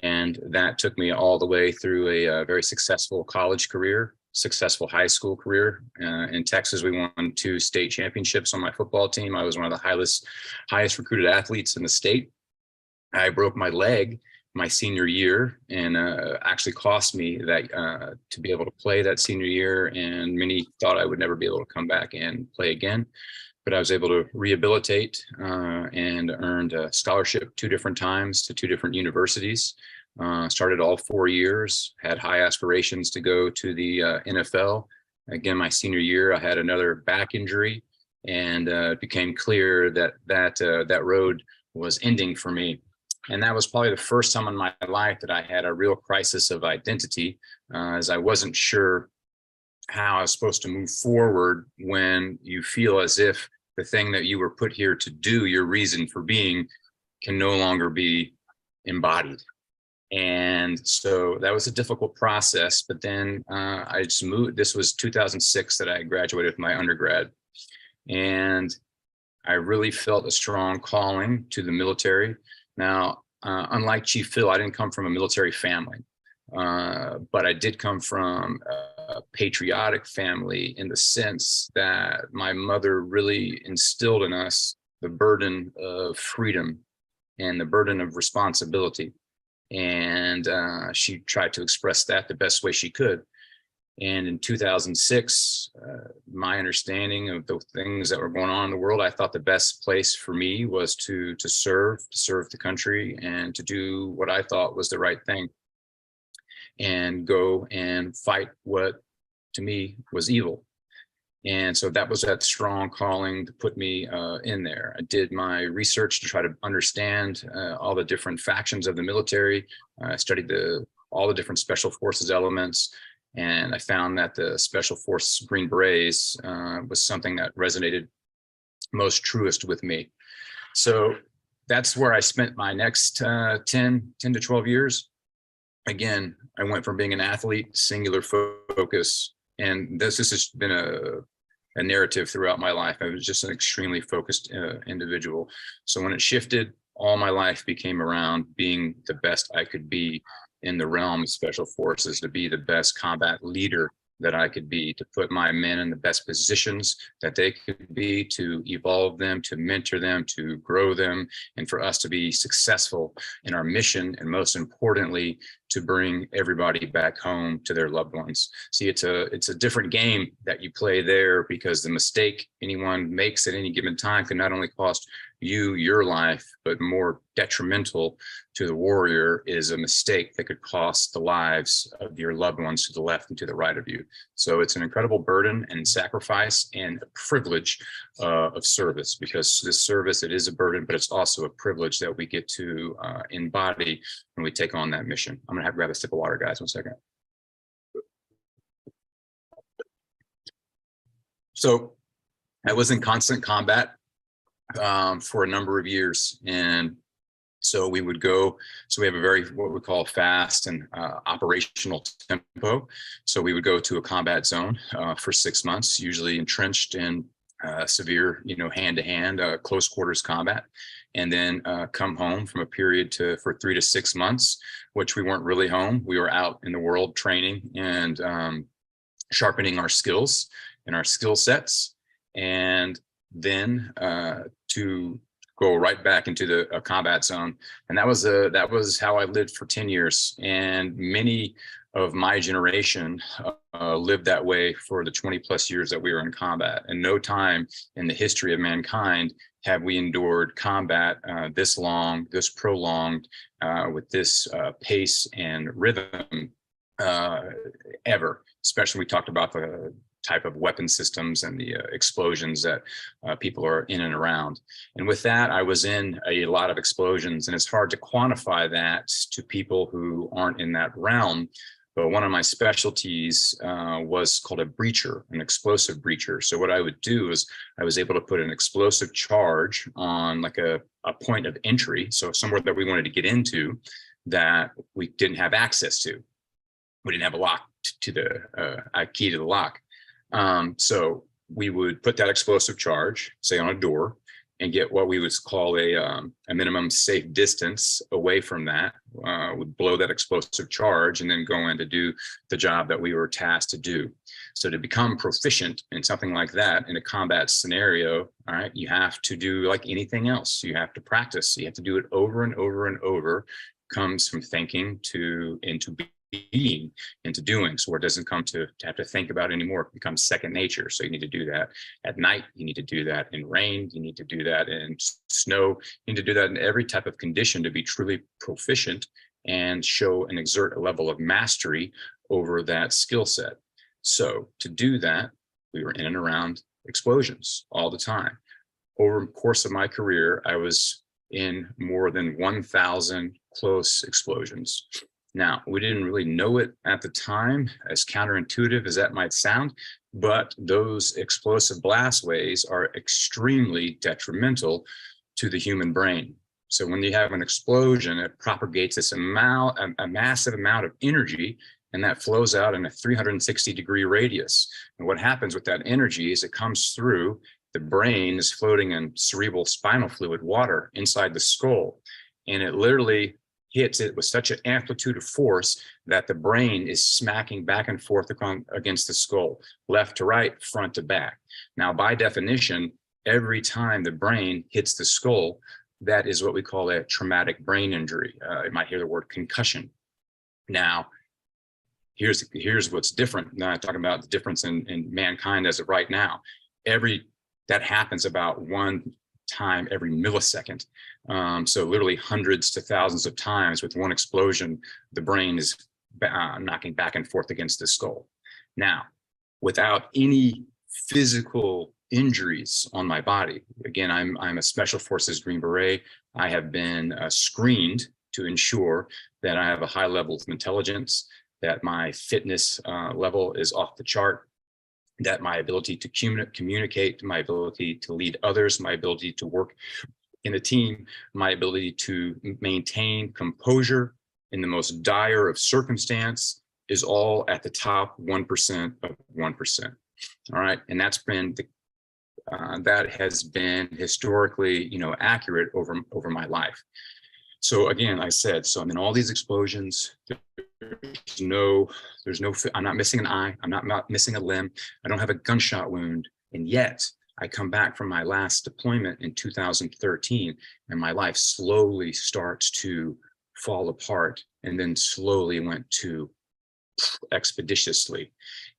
And that took me all the way through a very successful college career, successful high school career. In Texas, we won 2 state championships on my football team. I was one of the highest recruited athletes in the state. I broke my leg my senior year, and actually cost me that to be able to play that senior year. And many thought I would never be able to come back and play again. But I was able to rehabilitate and earned a scholarship 2 different times to 2 different universities. Started all 4 years, had high aspirations to go to the NFL. Again, my senior year, I had another back injury, and it became clear that road was ending for me. And that was probably the first time in my life that I had a real crisis of identity, as I wasn't sure how I was supposed to move forward when you feel as if the thing that you were put here to do, your reason for being, can no longer be embodied. And so that was a difficult process, but then I just moved. This was 2006 that I graduated with my undergrad. And I really felt a strong calling to the military. Now, unlike Chief Phil, I didn't come from a military family, but I did come from a patriotic family in the sense that my mother really instilled in us the burden of freedom and the burden of responsibility. And she tried to express that the best way she could. And in 2006, my understanding of the things that were going on in the world, I thought the best place for me was to serve the country and to do what I thought was the right thing and go and fight what to me was evil. And so that was that strong calling to put me in there. I did my research to try to understand all the different factions of the military. I studied all the different special forces elements. And I found that the Special Forces Green Berets was something that resonated most truest with me. So that's where I spent my next 10 to 12 years. Again, I went from being an athlete, singular focus, and this has been a narrative throughout my life. I was just an extremely focused individual. So when it shifted, all my life became around being the best I could be in the realm of special forces, to be the best combat leader that I could be, to put my men in the best positions that they could be, to evolve them, to mentor them, to grow them, and for us to be successful in our mission, and most importantly, to bring everybody back home to their loved ones. See, it's a different game that you play there, because the mistake anyone makes at any given time can not only cost your life, but more detrimental to the warrior is a mistake that could cost the lives of your loved ones to the left and to the right of you. So it's an incredible burden and sacrifice and a privilege of service, because this service, it is a burden, but it's also a privilege that we get to embody when we take on that mission. I'm gonna have to grab a sip of water, guys, 1 second. So I was in constant combat for a number of years. And so we would go, so we have a very, what we call fast and operational tempo. So we would go to a combat zone for 6 months, usually entrenched in severe, hand-to-hand, close quarters combat, and then come home from a period for 3 to 6 months, which we weren't really home. We were out in the world training and sharpening our skills and our skill sets, and then to go right back into the combat zone. And that was how I lived for 10 years. And many of my generation lived that way for the 20 plus years that we were in combat. And no time in the history of mankind have we endured combat this long, this prolonged, with this pace and rhythm ever. Especially we talked about the type of weapon systems and the explosions that people are in and around. And with that, I was in a lot of explosions, and it's hard to quantify that to people who aren't in that realm. But one of my specialties was called a breacher, an explosive breacher. So what I would do is I was able to put an explosive charge on like a point of entry. So somewhere that we wanted to get into that we didn't have access to. We didn't have a lock to the key to the lock. So we would put that explosive charge, say on a door, and get what we would call a minimum safe distance away from that. Would blow that explosive charge and then go in to do the job that we were tasked to do. So to become proficient in something like that in a combat scenario, all right, you have to do like anything else. You have to practice. You have to do it over and over and over. Comes from thinking into being, into doing. So it doesn't come to have to think about it anymore. It becomes second nature. So you need to do that at night. You need to do that in rain. You need to do that in snow. You need to do that in every type of condition to be truly proficient and show and exert a level of mastery over that skill set. So to do that, we were in and around explosions all the time. Over the course of my career, I was in more than 1,000 close explosions. Now, we didn't really know it at the time, as counterintuitive as that might sound, but those explosive blastways are extremely detrimental to the human brain. So when you have an explosion, it propagates this a massive amount of energy, and that flows out in a 360-degree radius. And what happens with that energy is it comes through the brain, is floating in cerebral spinal fluid, water inside the skull, and it literally hits it with such an amplitude of force that the brain is smacking back and forth against the skull, left to right, front to back. Now, by definition, every time the brain hits the skull, that is what we call a traumatic brain injury. You might hear the word concussion. Now, here's what's different. Now I'm talking about the difference in mankind as of right now. That happens about one time every millisecond. So literally hundreds to thousands of times with one explosion, the brain is knocking back and forth against the skull. Now, without any physical injuries on my body, again, I'm a Special Forces Green Beret. I have been screened to ensure that I have a high level of intelligence, that my fitness level is off the chart, that my ability to communicate, my ability to lead others, my ability to work in a team, my ability to maintain composure in the most dire of circumstance is all at the top 1% of 1%. All right, and that's been that has been historically, accurate over my life. So again, I said, so I'm in all these explosions. There's no, I'm not missing an eye. I'm not missing a limb. I don't have a gunshot wound. And yet I come back from my last deployment in 2013 and my life slowly starts to fall apart and then slowly went to expeditiously.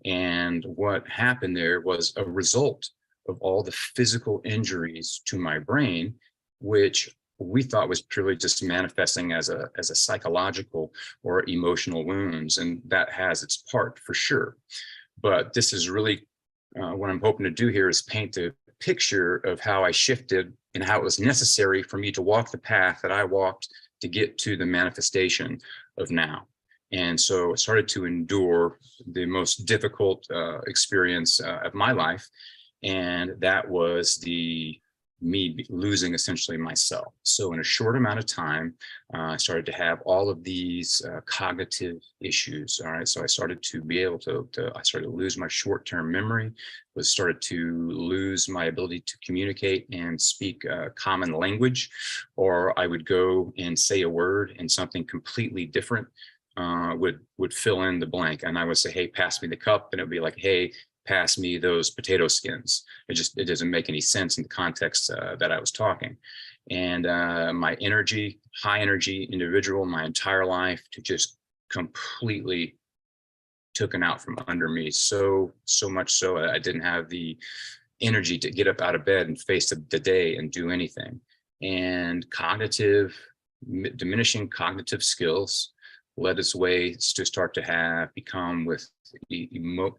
And what happened there was a result of all the physical injuries to my brain which we thought was purely just manifesting as a psychological or emotional wounds, and that has its part for sure. But this is really what I'm hoping to do here is paint a picture of how I shifted and how it was necessary for me to walk the path that I walked to get to the manifestation of now. And so I started to endure the most difficult experience of my life, and that was me losing essentially myself. So in a short amount of time, I started to have all of these cognitive issues. All right, so I started to be able to I started to lose my short-term memory, started to lose my ability to communicate and speak common language, or I would go and say a word and something completely different would fill in the blank, and I would say, "Hey, pass me the cup," and it would be like, "Hey, pass me those potato skins." It doesn't make any sense in the context that I was talking. And my energy, high energy individual, my entire life to just completely taken out from under me. So much so I didn't have the energy to get up out of bed and face the day and do anything. And diminishing cognitive skills led its way to start to become with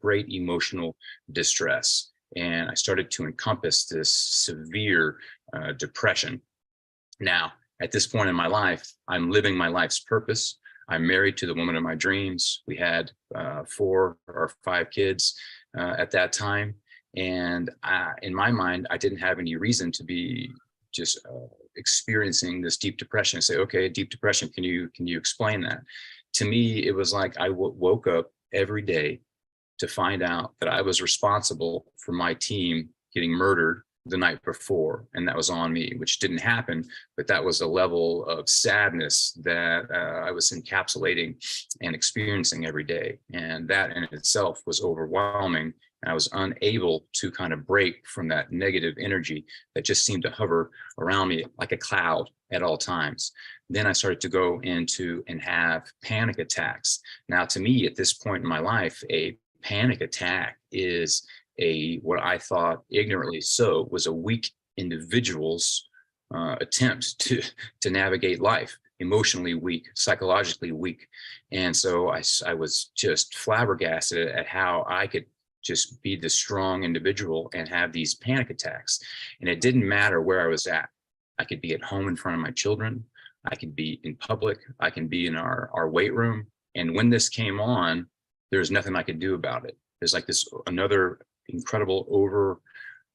great emotional distress. And I started to encompass this severe depression. Now, at this point in my life, I'm living my life's purpose. I'm married to the woman of my dreams. We had 4 or 5 kids at that time. And in my mind, I didn't have any reason to be just experiencing this deep depression. Say, okay, deep depression, can you explain that? To me, it was like I woke up every day to find out that I was responsible for my team getting murdered the night before, and that was on me, which didn't happen, but that was a level of sadness that I was encapsulating and experiencing every day. And that in itself was overwhelming. And I was unable to kind of break from that negative energy that just seemed to hover around me like a cloud at all times. Then I started to go into and have panic attacks. Now, to me, at this point in my life, a panic attack is what I thought ignorantly so was a weak individual's attempt to navigate life, emotionally weak, psychologically weak. And so I was just flabbergasted at how I could just be the strong individual and have these panic attacks. And it didn't matter where I was at. I could be at home in front of my children. I could be in public. I can be in our weight room. And when this came on, there's nothing I could do about it. There's like another incredible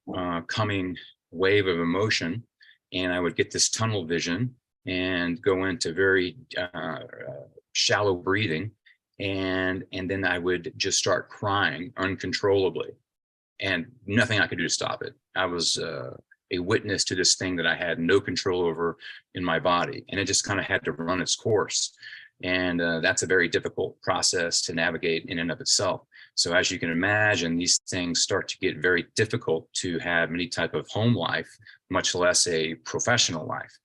overcoming wave of emotion. And I would get this tunnel vision and go into very shallow breathing. And then I would just start crying uncontrollably, and nothing I could do to stop it. I was a witness to this thing that I had no control over in my body, and it just kind of had to run its course. And that's a very difficult process to navigate in and of itself. So as you can imagine, these things start to get very difficult to have any type of home life, much less a professional life.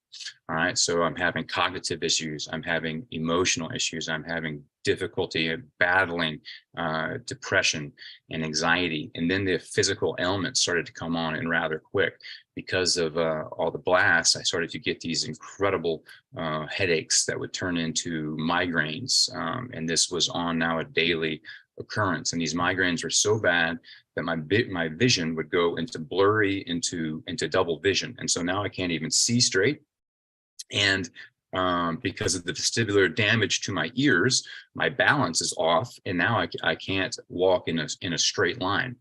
All right, so I'm having cognitive issues, I'm having emotional issues, I'm having difficulty at battling depression and anxiety. And then the physical ailments started to come on and rather quick. Because of all the blasts, I started to get these incredible headaches that would turn into migraines. And this was on now a daily occurrence. And these migraines were so bad that my vision would go into blurry, into double vision. And so now I can't even see straight. And because of the vestibular damage to my ears, my balance is off, and now I can't walk in a straight line.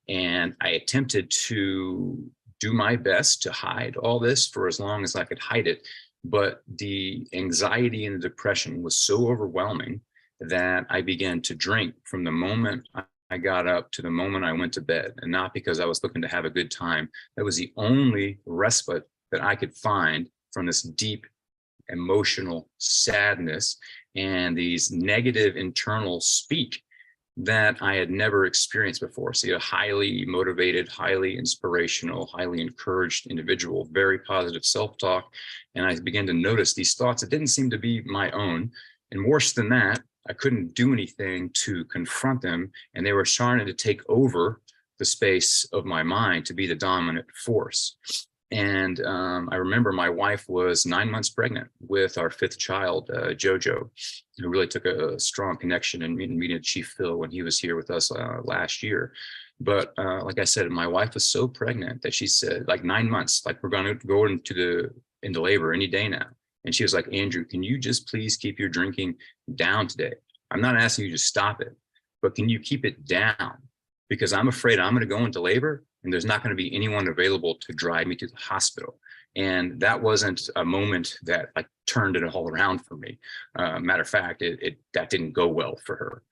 And I attempted to do my best to hide all this for as long as I could hide it, but the anxiety and the depression was so overwhelming that I began to drink from the moment I got up to the moment I went to bed, and not because I was looking to have a good time. That was the only respite that I could find from this deep emotional sadness and these negative internal speak that I had never experienced before. See, a highly motivated, highly inspirational, highly encouraged individual, very positive self-talk. And I began to notice these thoughts that didn't seem to be my own. And worse than that, I couldn't do anything to confront them. And they were starting to take over the space of my mind to be the dominant force. And I remember my wife was 9 months pregnant with our fifth child, Jojo, who really took a strong connection in meeting Chief Phil when he was here with us last year. But like I said, my wife was so pregnant that she said, like 9 months, like we're going to go into labor any day now. And she was like, Andrew, can you just please keep your drinking down today? I'm not asking you to stop it, but can you keep it down? Because I'm afraid I'm going to go into labor and there's not going to be anyone available to drive me to the hospital. And that wasn't a moment that like turned it all around for me. Matter of fact, that didn't go well for her.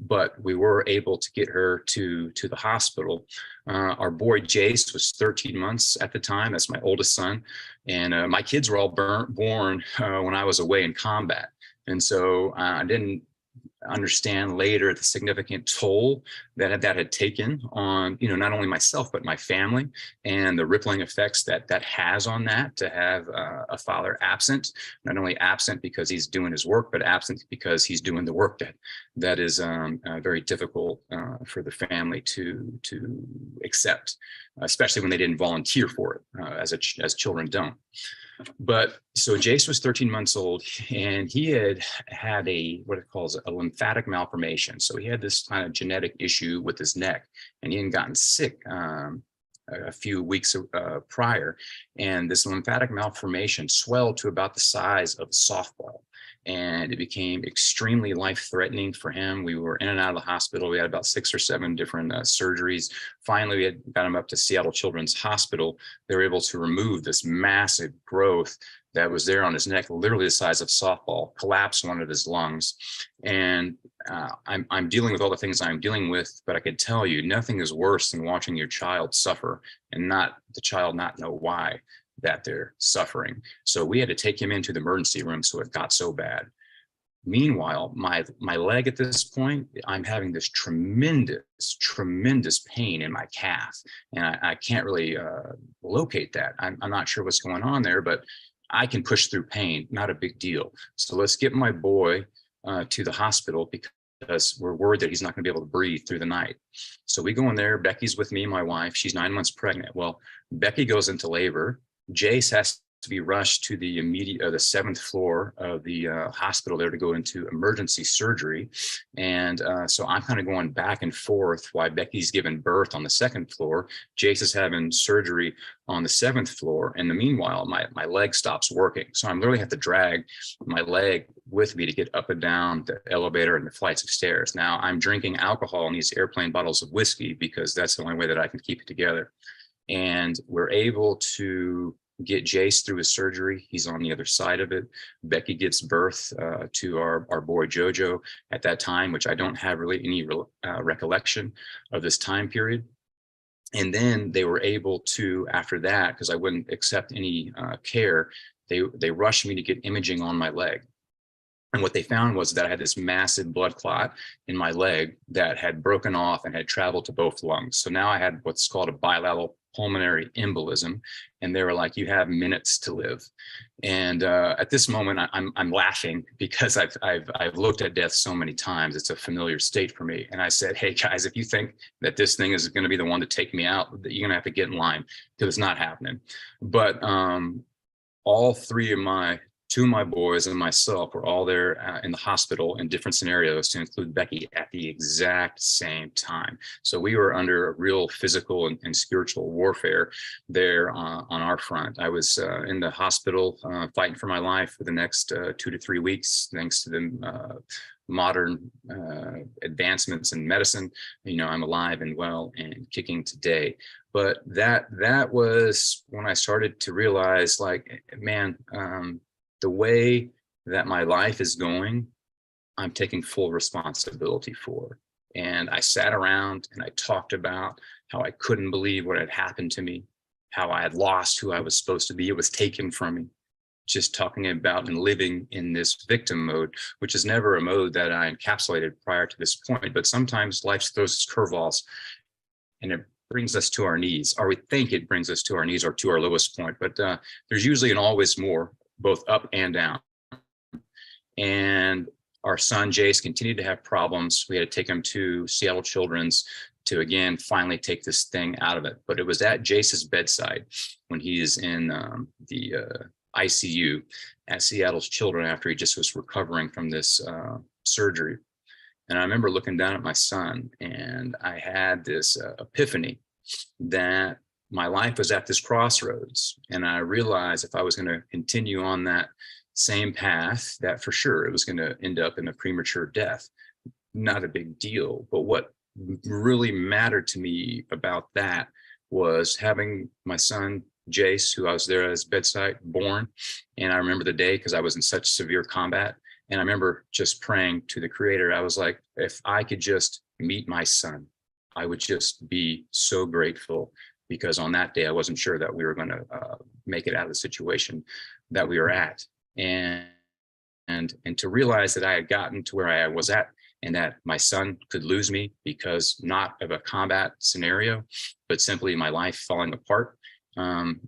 But we were able to get her to the hospital. Our boy Jace was 13 months at the time. That's my oldest son. And my kids were all born when I was away in combat. And so I didn't understand later the significant toll that had taken on, you know, not only myself, but my family, and the rippling effects that has on that, to have a father absent, not only absent because he's doing his work, but absent because he's doing the work that is very difficult for the family to accept, especially when they didn't volunteer for it, as children don't. But so Jace was 13 months old, and he had what it calls a lymphatic malformation. So he had this kind of genetic issue with his neck, and he had gotten sick a few weeks prior. And this lymphatic malformation swelled to about the size of a softball. And it became extremely life-threatening for him. We were in and out of the hospital. We had about 6 or 7 different surgeries. Finally, we had got him up to Seattle Children's Hospital. They were able to remove this massive growth that was there on his neck, literally the size of a softball, collapsed one of his lungs. And I'm dealing with all the things I'm dealing with, but I could tell you nothing is worse than watching your child suffer and the child not know why that they're suffering. So we had to take him into the emergency room, so it got so bad. Meanwhile, my leg at this point, I'm having this tremendous pain in my calf, and I can't really locate that. I'm not sure what's going on there, but I can push through pain, not a big deal. So let's get my boy to the hospital, because we're worried that he's not going to be able to breathe through the night. So we go in there. Becky's with me, my wife. She's 9 months pregnant. Well, Becky goes into labor. Jace has to be rushed to the 7th floor of the hospital there to go into emergency surgery. And so I'm kind of going back and forth while Becky's giving birth on the 2nd floor. Jace is having surgery on the 7th floor. And the meanwhile, my leg stops working. So I'm literally have to drag my leg with me to get up and down the elevator and the flights of stairs. Now I'm drinking alcohol in these airplane bottles of whiskey, because that's the only way that I can keep it together. And we're able to get Jace through his surgery. He's on the other side of it. Becky gives birth to our boy Jojo at that time, which I don't have really any recollection of this time period. And then they were able to, after that, because I wouldn't accept any care, they rushed me to get imaging on my leg. And what they found was that I had this massive blood clot in my leg that had broken off and had traveled to both lungs. So now I had what's called a bilateral pulmonary embolism, and they were like, "You have minutes to live." And at this moment, I'm laughing, because I've looked at death so many times; it's a familiar state for me. And I said, "Hey guys, if you think that this thing is going to be the one to take me out, you're going to have to get in line, because it's not happening." But all 2 of my boys and myself were all there in the hospital in different scenarios, to include Becky, at the exact same time. So we were under a real physical and spiritual warfare there on our front. I was in the hospital fighting for my life for the next 2 to 3 weeks, thanks to the modern advancements in medicine. You know, I'm alive and well and kicking today. But that was when I started to realize, like, man, the way that my life is going, I'm taking full responsibility for. And I sat around and I talked about how I couldn't believe what had happened to me, how I had lost who I was supposed to be. It was taken from me. Just talking about and living in this victim mode, which is never a mode that I encapsulated prior to this point. But sometimes life throws its curveballs, and it brings us to our knees, or we think it brings us to our knees or to our lowest point. But there's usually and always more, both up and down. And our son Jace continued to have problems. We had to take him to Seattle Children's to again finally take this thing out of it. But it was at Jace's bedside when he is in the ICU at Seattle's Children after he just was recovering from this surgery. And I remember looking down at my son, and I had this epiphany that my life was at this crossroads. And I realized if I was going to continue on that same path, that for sure it was going to end up in a premature death. Not a big deal. But what really mattered to me about that was having my son, Jace, who I was there at his bedside, born. And I remember the day because I was in such severe combat. And I remember just praying to the Creator. I was like, if I could just meet my son, I would just be so grateful, because on that day, I wasn't sure that we were going to make it out of the situation that we were at. And to realize that I had gotten to where I was at, and that my son could lose me because not of a combat scenario, but simply my life falling apart.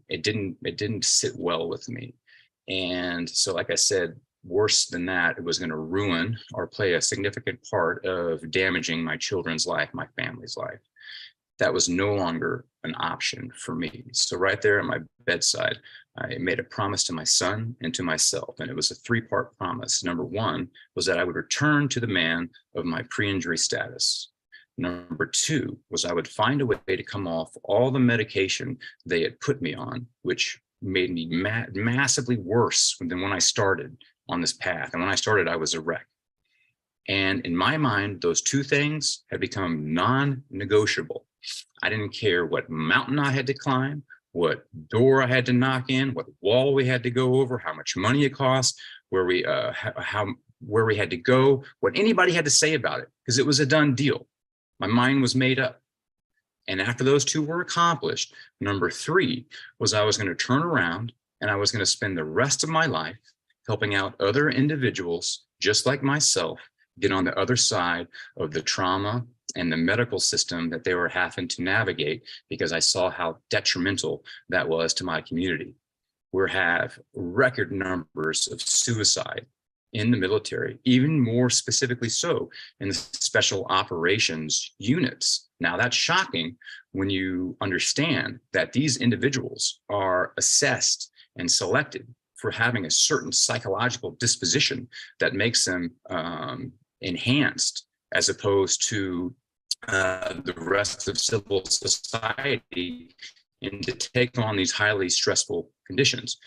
It didn't sit well with me. And so, like I said, worse than that, it was going to ruin or play a significant part of damaging my children's life, my family's life. That was no longer an option for me. So right there at my bedside, I made a promise to my son and to myself, and it was a 3-part promise. Number 1 was that I would return to the man of my pre-injury status. Number 2 was I would find a way to come off all the medication they had put me on, which made me massively worse than when I started on this path. And when I started, I was a wreck. And in my mind, those 2 things had become non-negotiable. I didn't care what mountain I had to climb, what door I had to knock in, what wall we had to go over, how much money it cost, where we had to go, what anybody had to say about it, because it was a done deal. My mind was made up. And after those 2 were accomplished, number 3 was I was going to turn around and I was going to spend the rest of my life helping out other individuals just like myself get on the other side of the trauma and the medical system that they were having to navigate, because I saw how detrimental that was to my community. We have record numbers of suicide in the military, even more specifically so in the special operations units. Now that's shocking when you understand that these individuals are assessed and selected for having a certain psychological disposition that makes them enhanced, as opposed to the rest of civil society, and to take on these highly stressful conditions.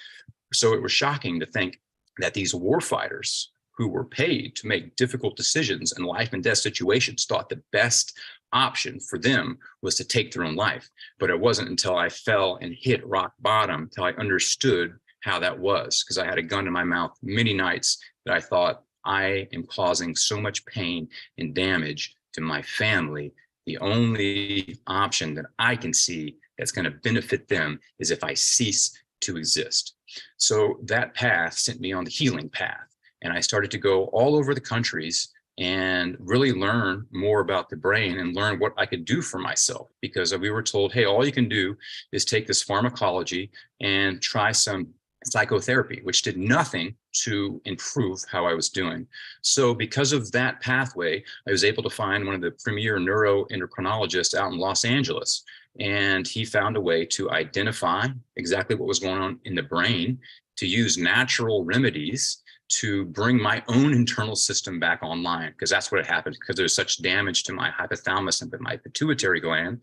So it was shocking to think that these war fighters who were paid to make difficult decisions in life and death situations thought the best option for them was to take their own life. But it wasn't until I fell and hit rock bottom until I understood how that was, because I had a gun in my mouth many nights that I thought, I am causing so much pain and damage to my family. The only option that I can see that's going to benefit them is if I cease to exist. So that path sent me on the healing path. And I started to go all over the countries and really learn more about the brain and learn what I could do for myself, because we were told, hey, all you can do is take this pharmacology and try some psychotherapy, which did nothing to improve how I was doing. So because of that pathway, I was able to find one of the premier neuroendocrinologists out in Los Angeles. And he found a way to identify exactly what was going on in the brain, to use natural remedies to bring my own internal system back online, because that's what had happened. Because there was such damage to my hypothalamus and my pituitary gland,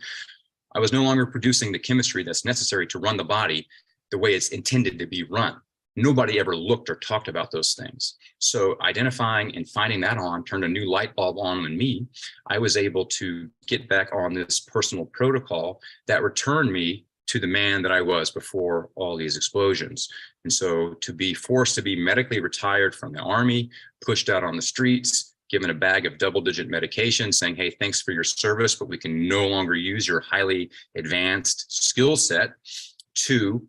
I was no longer producing the chemistry that's necessary to run the body the way it's intended to be run. Nobody ever looked or talked about those things. So identifying and finding that on turned a new light bulb on in me. I was able to get back on this personal protocol that returned me to the man that I was before all these explosions. And so to be forced to be medically retired from the Army, pushed out on the streets, given a bag of double-digit medication saying, hey, thanks for your service, but we can no longer use your highly advanced skill set, to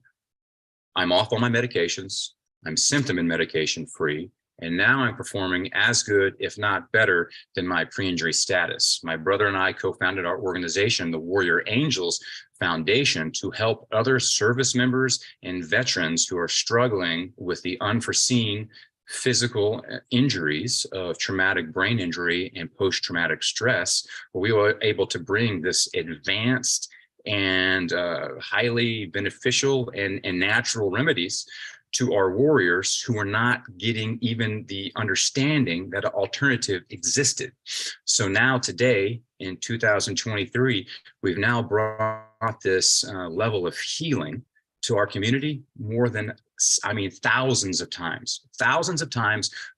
I'm off all my medications, I'm symptom and medication free, and now I'm performing as good, if not better, than my pre-injury status. My brother and I co-founded our organization, the Warrior Angels Foundation, to help other service members and veterans who are struggling with the unforeseen physical injuries of traumatic brain injury and post-traumatic stress, we were able to bring this advanced and highly beneficial and natural remedies to our warriors who were not getting even the understanding that an alternative existed. So now today in 2023, we've now brought this level of healing to our community more than, I mean, thousands of times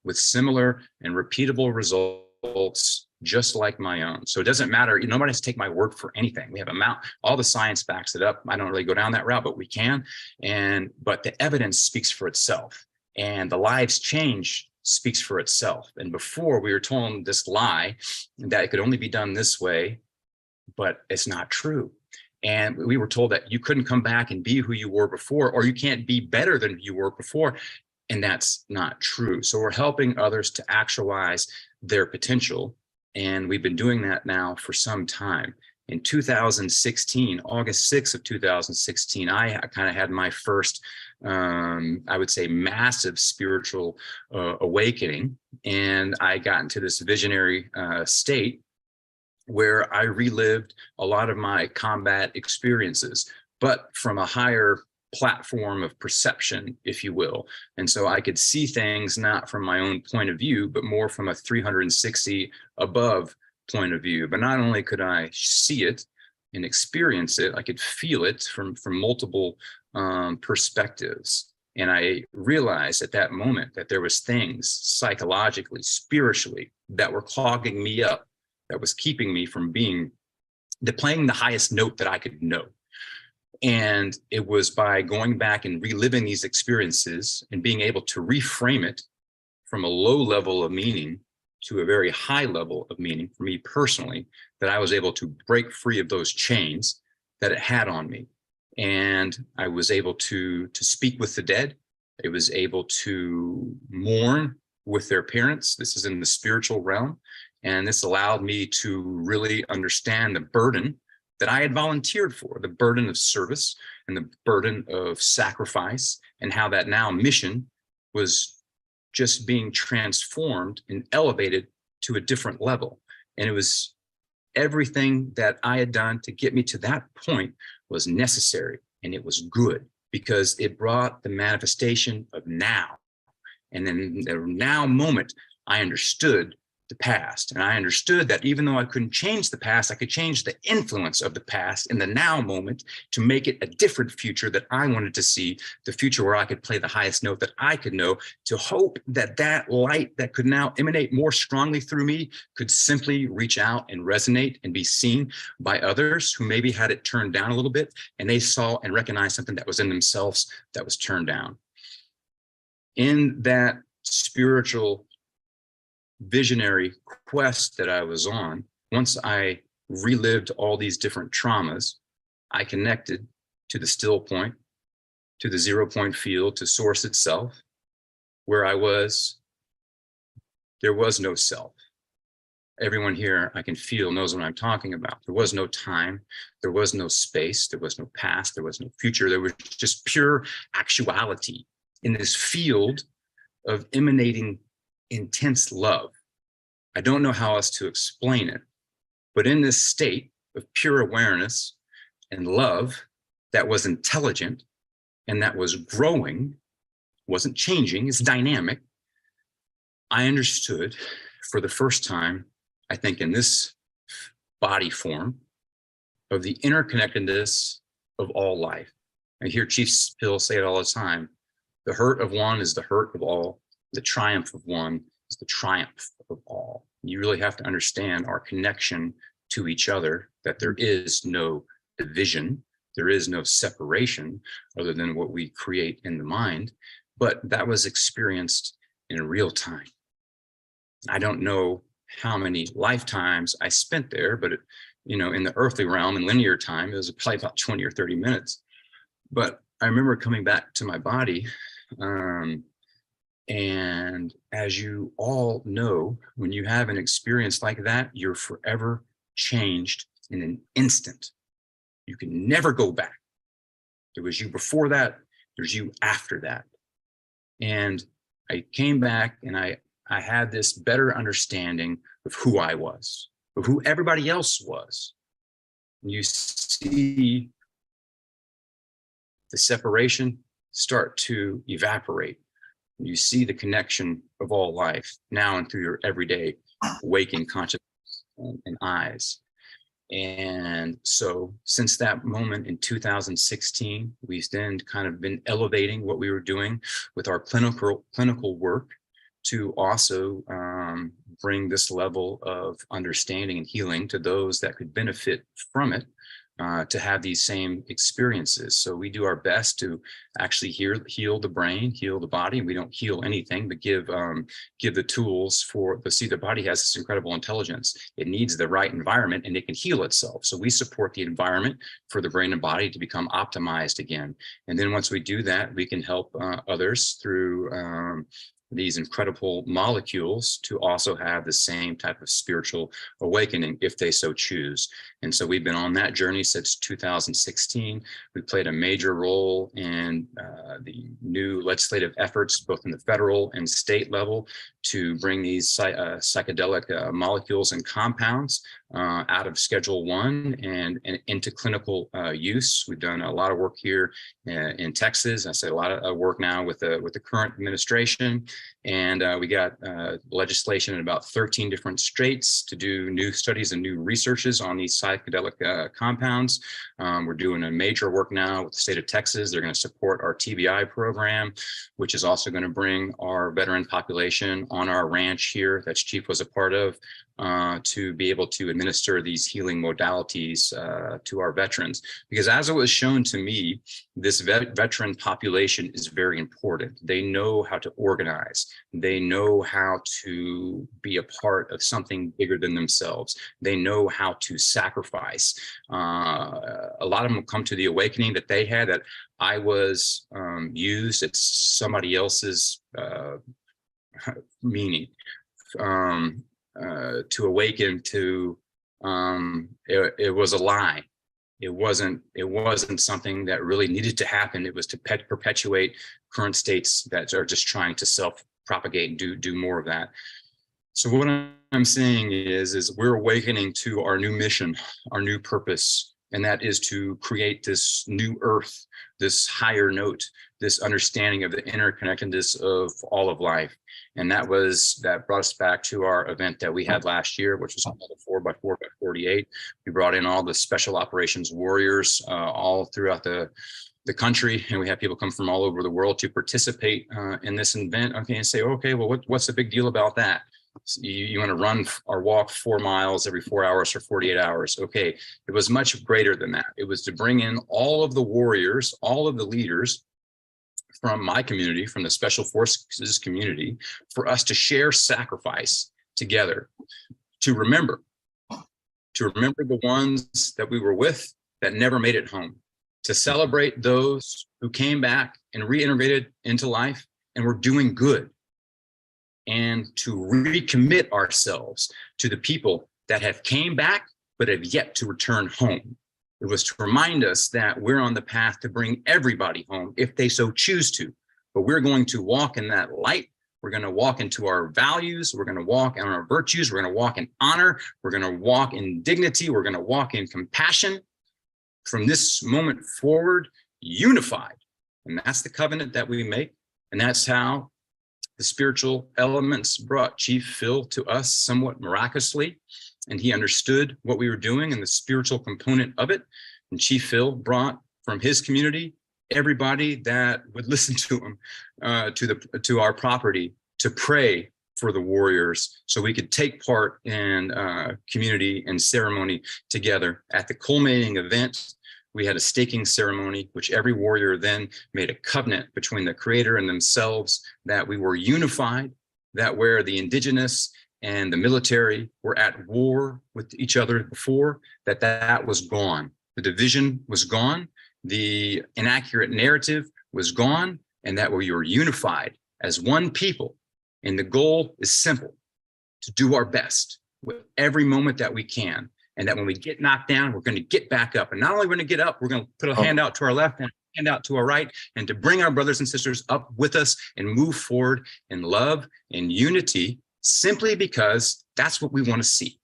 with similar and repeatable results just like my own. So it doesn't matter. Nobody has to take my word for anything. We have all the science backs it up. I don't really go down that route, but we can. But the evidence speaks for itself, and the lives change speaks for itself. And before, we were told this lie that it could only be done this way, but it's not true. And we were told that you couldn't come back and be who you were before, or you can't be better than you were before. And that's not true. So we're helping others to actualize their potential. And we've been doing that now for some time. In 2016, August 6th of 2016, I kind of had my first, I would say, massive spiritual awakening. And I got into this visionary state where I relived a lot of my combat experiences, but from a higher platform of perception, if you will. And so I could see things not from my own point of view, but more from a 360 above point of view. But not only could I see it and experience it, I could feel it from multiple perspectives. And I realized at that moment that there was things psychologically, spiritually, that were clogging me up, that was keeping me from playing the highest note that I could know. And it was by going back and reliving these experiences and being able to reframe it from a low level of meaning to a very high level of meaning for me personally, that I was able to break free of those chains that it had on me. And I was able to speak with the dead. I was able to mourn with their parents. This is in the spiritual realm. And this allowed me to really understand the burden that I had volunteered for, the burden of service and the burden of sacrifice, and how that now mission was just being transformed and elevated to a different level. And it was everything that I had done to get me to that point was necessary, and it was good because it brought the manifestation of now. And then the now moment, I understood the past. And I understood that even though I couldn't change the past, I could change the influence of the past in the now moment to make it a different future that I wanted to see, the future where I could play the highest note that I could know, to hope that that light that could now emanate more strongly through me could simply reach out and resonate and be seen by others who maybe had it turned down a little bit, and they saw and recognized something that was in themselves that was turned down. In that spiritual visionary quest that I was on, once I relived all these different traumas, I connected to the still point, to the 0 point field, to source itself, where there was no self. Everyone here I can feel knows what I'm talking about. There was no time, there was no space, there was no past, there was no future. There was just pure actuality in this field of emanating intense love. I don't know how else to explain it, but in this state of pure awareness and love that was intelligent and that was growing, wasn't changing, it's dynamic, I understood for the first time, I think in this body form, of the interconnectedness of all life. I hear Chief Hill say it all the time: the hurt of one is the hurt of all. The triumph of one is the triumph of all. You really have to understand our connection to each other, that there is no division, there is no separation other than what we create in the mind, but that was experienced in real time. I don't know how many lifetimes I spent there, but in the earthly realm, in linear time, it was probably about 20 or 30 minutes. But I remember coming back to my body, and as you all know, when you have an experience like that, you're forever changed in an instant. You can never go back. There was you before that, there's you after that. And I came back and I had this better understanding of who I was, of who everybody else was. You see the separation start to evaporate. You see the connection of all life now and through your everyday waking consciousness and eyes. And so since that moment in 2016, we've then kind of been elevating what we were doing with our clinical work to also bring this level of understanding and healing to those that could benefit from it, to have these same experiences. So we do our best to actually heal the brain, heal the body. We don't heal anything, but give the tools for the body has this incredible intelligence. It needs the right environment and it can heal itself. So we support the environment for the brain and body to become optimized again. And then once we do that, we can help others through these incredible molecules to also have the same type of spiritual awakening if they so choose. And so we've been on that journey since 2016. We played a major role in the new legislative efforts, both in the federal and state level, to bring these psychedelic molecules and compounds out of Schedule I and into clinical use. We've done a lot of work here in Texas. I said a lot of work now with the current administration. And we got legislation in about 13 different states to do new studies and new researches on these psychedelic compounds. We're doing a major work now with the state of Texas. They're going to support our TBI program, which is also going to bring our veteran population on our ranch here that Chief was a part of, to be able to administer these healing modalities to our veterans. Because as it was shown to me, this veteran population is very important. They know how to organize. They know how to be a part of something bigger than themselves. They know how to sacrifice. A lot of them come to the awakening that they had, that I was used at somebody else's meaning. To awaken to it was a lie. It wasn't something that really needed to happen. It was to perpetuate current states that are just trying to self-propagate and do more of that. So what I'm saying is we're awakening to our new mission, our new purpose, and that is to create this new earth, this higher note, this understanding of the interconnectedness of all of life. And that brought us back to our event that we had last year, which was called the 4x4x48. We brought in all the special operations warriors all throughout the country, and we had people come from all over the world to participate in this event. Okay, and say, okay, well, what's the big deal about that? So you want to run or walk 4 miles every 4 hours for 48 hours. Okay, it was much greater than that. It was to bring in all of the warriors, all of the leaders from my community, from the Special Forces community, for us to share sacrifice together, to remember the ones that we were with that never made it home, to celebrate those who came back and reintegrated into life and were doing good, and to recommit ourselves to the people that have came back but have yet to return home. It was to remind us that we're on the path to bring everybody home if they so choose to, but we're going to walk in that light. We're going to walk into our values. We're going to walk in our virtues. We're going to walk in honor. We're going to walk in dignity. We're going to walk in compassion from this moment forward, unified. And that's the covenant that we make. And that's how the spiritual elements brought Chief Phil to us somewhat miraculously. And he understood what we were doing and the spiritual component of it. And Chief Phil brought from his community everybody that would listen to him to our property to pray for the warriors, so we could take part in community and ceremony together. At the culminating event, we had a staking ceremony, which every warrior then made a covenant between the Creator and themselves that we were unified, that where the indigenous and the military were at war with each other before, that was gone. The division was gone. The inaccurate narrative was gone, and that we were unified as one people. And the goal is simple: to do our best with every moment that we can. And that when we get knocked down, we're going to get back up. And not only we're going to get up, we're going to put a hand out to our left and hand out to our right, and to bring our brothers and sisters up with us and move forward in love and unity, simply because that's what we want to see.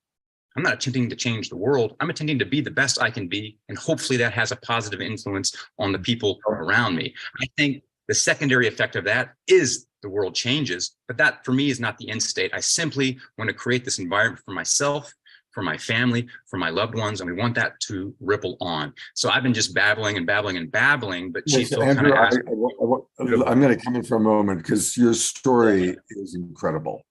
I'm not attempting to change the world. I'm attempting to be the best I can be. And hopefully that has a positive influence on the people around me. I think the secondary effect of that is the world changes, but that for me is not the end state. I simply want to create this environment for myself, for my family, for my loved ones, and we want that to ripple on. So I've been just babbling and babbling and babbling, but Chief Phil kind Andrew, of asked. I'm going to come in for a moment because your story is incredible.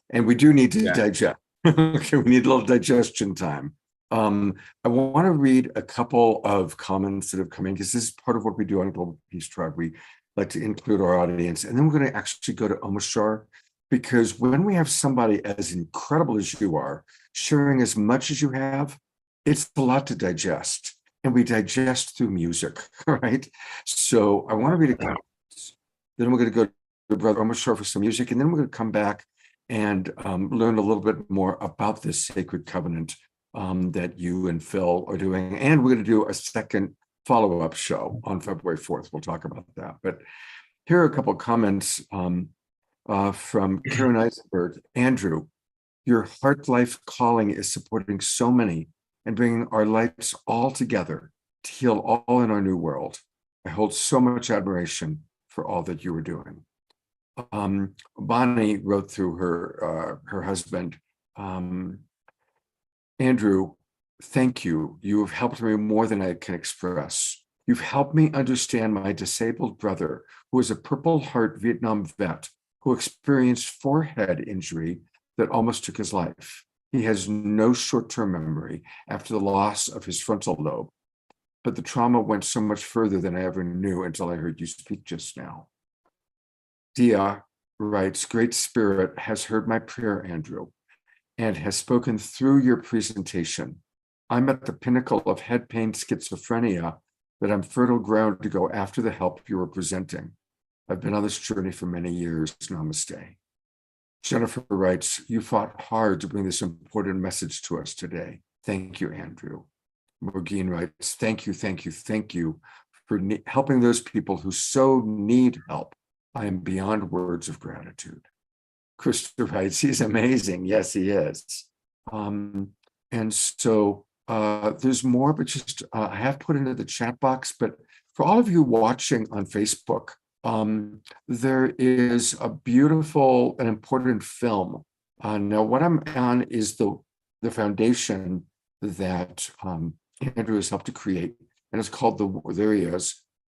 And we do need to digest. Okay, we need a little digestion time. I want to read a couple of comments that have come in because this is part of what we do on Global Peace Tribe. We like to include our audience, and then we're going to actually go to Omashar, because when we have somebody as incredible as you are sharing as much as you have, it's a lot to digest, and we digest through music, right? So I want to read a comment. Then we're going to go to Brother Omashar for some music, and then we're going to come back and learn a little bit more about this sacred covenant that you and Phil are doing. And we're going to do a second follow-up show on February 4th. We'll talk about that. But here are a couple of comments from Karen Eisenberg. Andrew, your heart life calling is supporting so many and bringing our lights all together to heal all in our new world. I hold so much admiration for all that you are doing. Bonnie wrote through her husband, Andrew, thank you. You have helped me more than I can express. You've helped me understand my disabled brother, who is a Purple Heart Vietnam vet who experienced forehead injury that almost took his life. He has no short-term memory after the loss of his frontal lobe, but the trauma went so much further than I ever knew until I heard you speak just now. Dia writes, Great Spirit has heard my prayer, Andrew, and has spoken through your presentation. I'm at the pinnacle of head pain schizophrenia that I'm fertile ground to go after the help you are presenting. I've been on this journey for many years. Namaste. Jennifer writes, you fought hard to bring this important message to us today. Thank you, Andrew. Morgine writes, thank you for helping those people who so need help. I am beyond words of gratitude. Krista writes, he's amazing. Yes, he is. And so there's more, but just I have put into the chat box, but for all of you watching on Facebook, there is a beautiful and important film. Now what I'm on is the foundation that Andrew has helped to create, and it's called the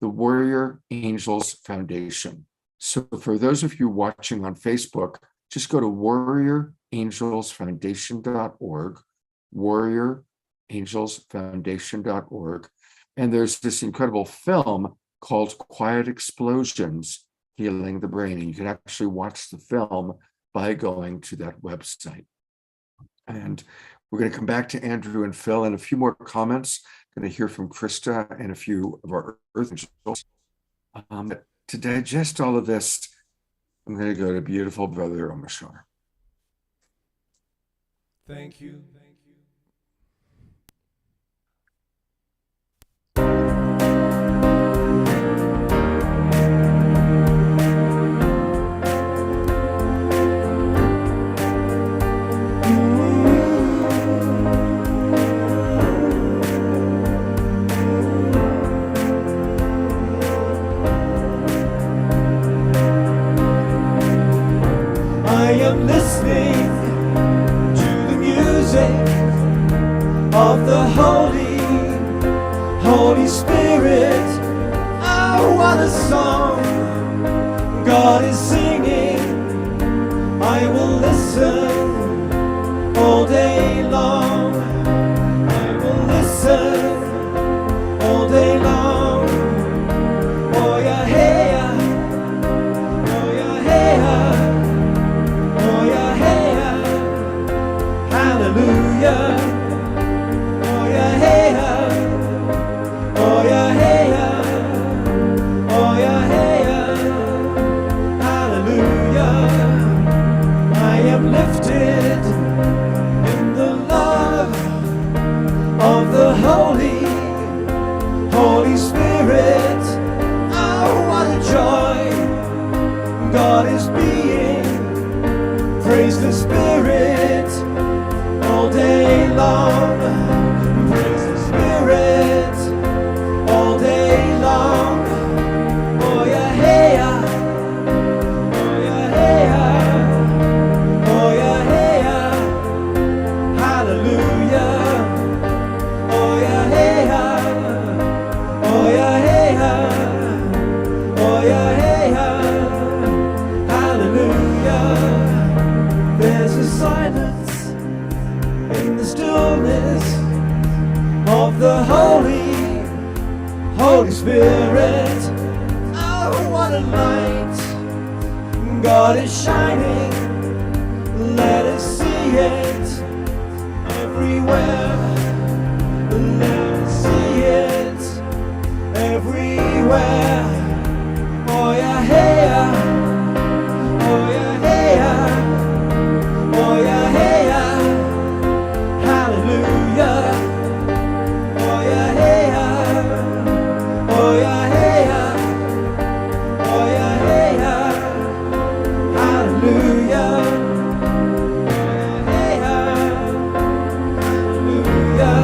Warrior Angels Foundation. So for those of you watching on Facebook, just go to warriorangelsfoundation.org, warriorangelsfoundation.org, and there's this incredible film called Quiet Explosions, Healing the Brain. And you can actually watch the film by going to that website. And we're going to come back to Andrew and Phil and a few more comments. Going to hear from Krista and a few of our Earth Angels. To digest all of this, I'm going to go to beautiful Brother Omashar. Thank you. I am listening to the music of the Holy Spirit. Oh, what a song God is singing. I will listen all day long. I will listen all day long. Oh yeah, hey, oh yeah, hey. Oh yeah, hey, hallelujah. Oh yeah, hey, oh yeah, hey, oh yeah, hey, hallelujah. I am lifted in the love of the Holy Spirit. the silence, in the stillness of the Holy Spirit. Oh, what a light God is shining. Let us see it everywhere. Let us see it everywhere. Oh yeah, hey yeah. Oh yeah, hey yeah. Oh yeah, hey yeah. Hallelujah. Oh yeah, hey yeah. Oh yeah, hey yeah. Oh yeah, hey yeah. Hallelujah. Hey yeah. Hallelujah.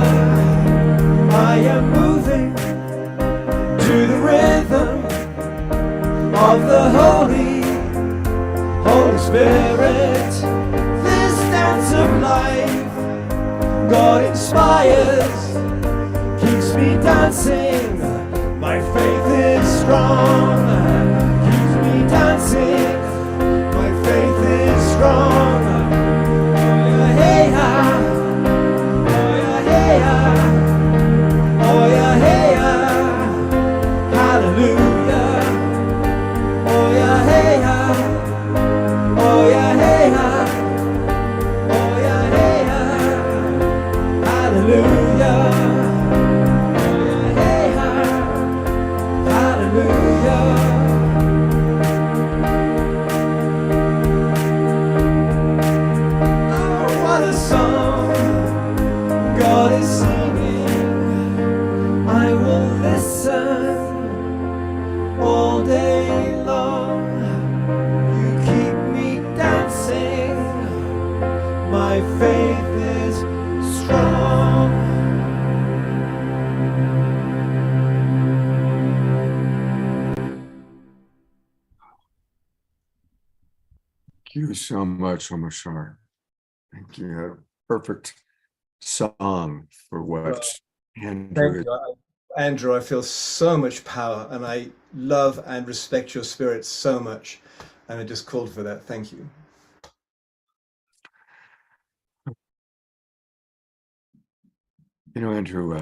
I am moving to the rhythm of the Holy Spirit. This dance of life God inspires, keeps me dancing. My faith is strong, keeps me dancing. My faith is strong. Oh yeah, hey ha. Oh yeah, hey ha. Oh yeah, hey ha. Hallelujah. Oh yeah, hey ha. Oh yeah, hey ha. Oh yeah, hey ha. Hallelujah. Oh yeah, hey ha. Hallelujah. Oh, what a song God is singing. I will listen all day long. You keep me dancing. My faith is strong. Thank you so much, Omashar. Thank you. A perfect song for what Andrew Thank you, Andrew. I feel so much power, and I love and respect your spirit so much, and I just called for that. Thank you. You know, Andrew,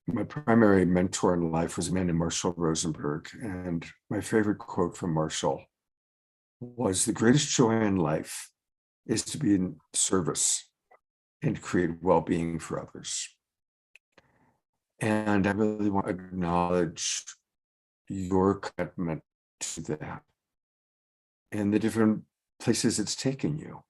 my primary mentor in life was a man named Marshall Rosenberg. And my favorite quote from Marshall was, "The greatest joy in life is to be in service and create well-being for others." And I really want to acknowledge your commitment to that and the different places it's taken you.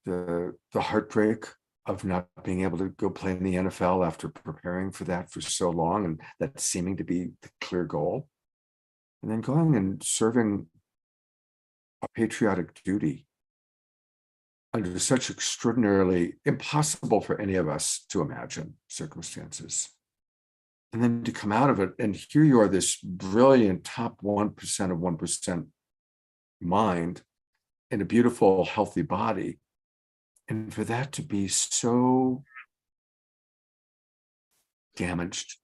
The heartbreak of not being able to go play in the NFL after preparing for that for so long, and that seeming to be the clear goal. And then going and serving a patriotic duty under such extraordinarily impossible for any of us to imagine circumstances. And then to come out of it, and here you are, this brilliant top 1% of 1% mind in a beautiful, healthy body. And for that to be so damaged,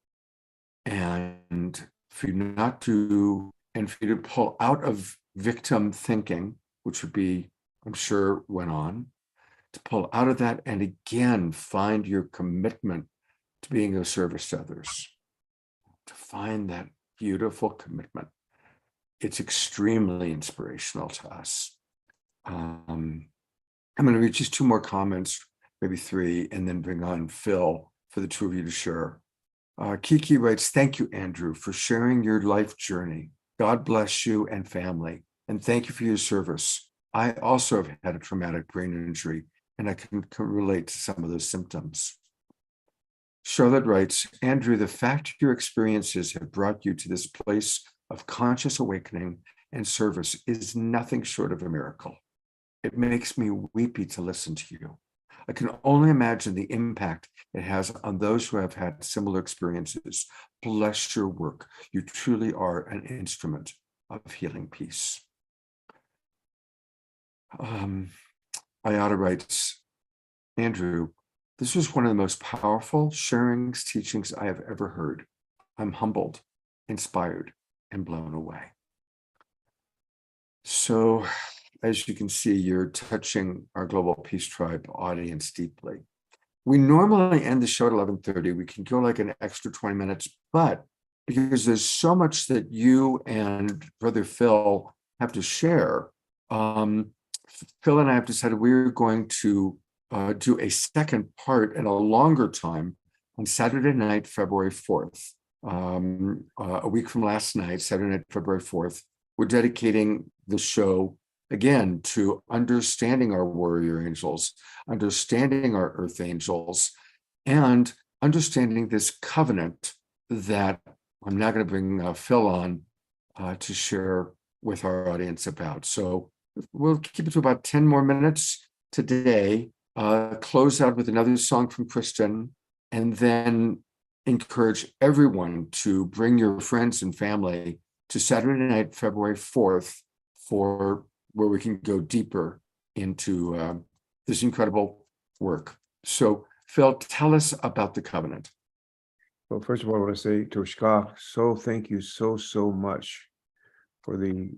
and for you not to, and for you to pull out of victim thinking, which would be, I'm sure, went on, to pull out of that and again find your commitment to being of service to others, to find that beautiful commitment. It's extremely inspirational to us. I'm going to read just two more comments, maybe three, and then bring on Phil for the two of you to share. Kiki writes, "Thank you, Andrew, for sharing your life journey. God bless you and family. And thank you for your service. I also have had a traumatic brain injury, and I can relate to some of those symptoms." Charlotte writes, "Andrew, the fact your experiences have brought you to this place of conscious awakening and service is nothing short of a miracle. It makes me weepy to listen to you. I can only imagine the impact it has on those who have had similar experiences. Bless your work. You truly are an instrument of healing peace." Ayada writes, "Andrew, this was one of the most powerful sharings, teachings I have ever heard. I'm humbled, inspired, and blown away." So as you can see, you're touching our Global Peace Tribe audience deeply. We normally end the show at 11:30. We can go like an extra 20 minutes, but because there's so much that you and Brother Phil have to share, Phil and I have decided we're going to do a second part at a longer time on Saturday night, February 4th. A week from last night, Saturday night, February 4th, we're dedicating the show again to understanding our warrior angels, understanding our earth angels, and understanding this covenant that I'm now going to bring Phil on to share with our audience about. So we'll keep it to about 10 more minutes today, close out with another song from Kristen, and then encourage everyone to bring your friends and family to Saturday night, February 4th, for where we can go deeper into this incredible work. So, Phil, tell us about the covenant. Well, first of all, I want to say to Scott, so thank you so much for the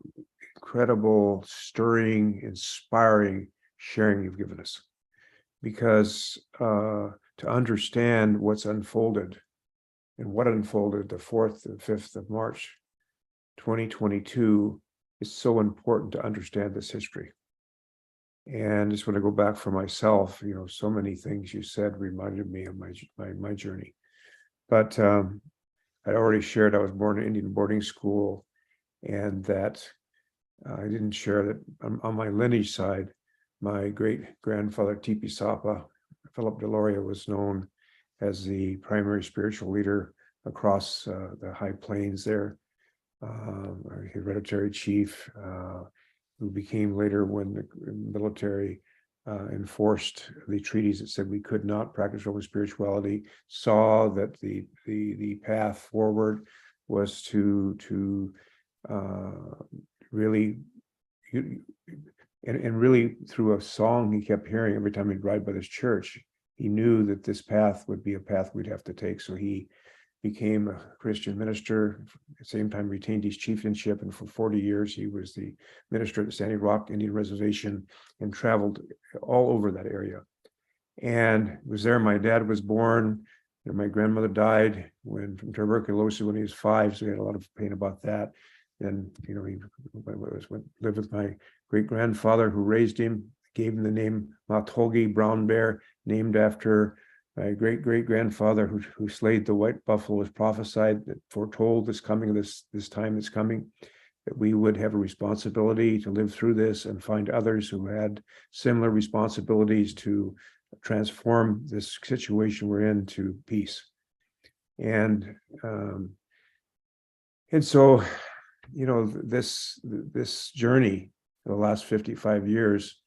incredible, stirring, inspiring sharing you've given us. Because to understand what's unfolded and what unfolded the 4th and 5th of March, 2022, is so important to understand this history. And just want to go back for myself, so many things you said reminded me of my journey. But I'd already shared I was born in Indian boarding school, and that I didn't share that on my lineage side, my great-grandfather Tipi Sapa, Philip Deloria, was known as the primary spiritual leader across the high plains there, our hereditary chief, who became later, when the military enforced the treaties that said we could not practice Roman spirituality, saw that the path forward was to really, and really through a song he kept hearing every time he'd ride by this church, he knew that this path would be a path we'd have to take. So he became a Christian minister, at the same time retained his chieftainship, and for 40 years he was the minister at the Standing Rock Indian Reservation and traveled all over that area. And it was there my dad was born, and my grandmother died from tuberculosis when he was 5, so he had a lot of pain about that. And he lived with my great-grandfather, who raised him, gave him the name Matogi, Brown Bear, named after my great-great-grandfather who slayed the white buffalo, was prophesied, that foretold this coming, this time that's coming, that we would have a responsibility to live through this and find others who had similar responsibilities to transform this situation we're in to peace. And so, this journey the last 55 years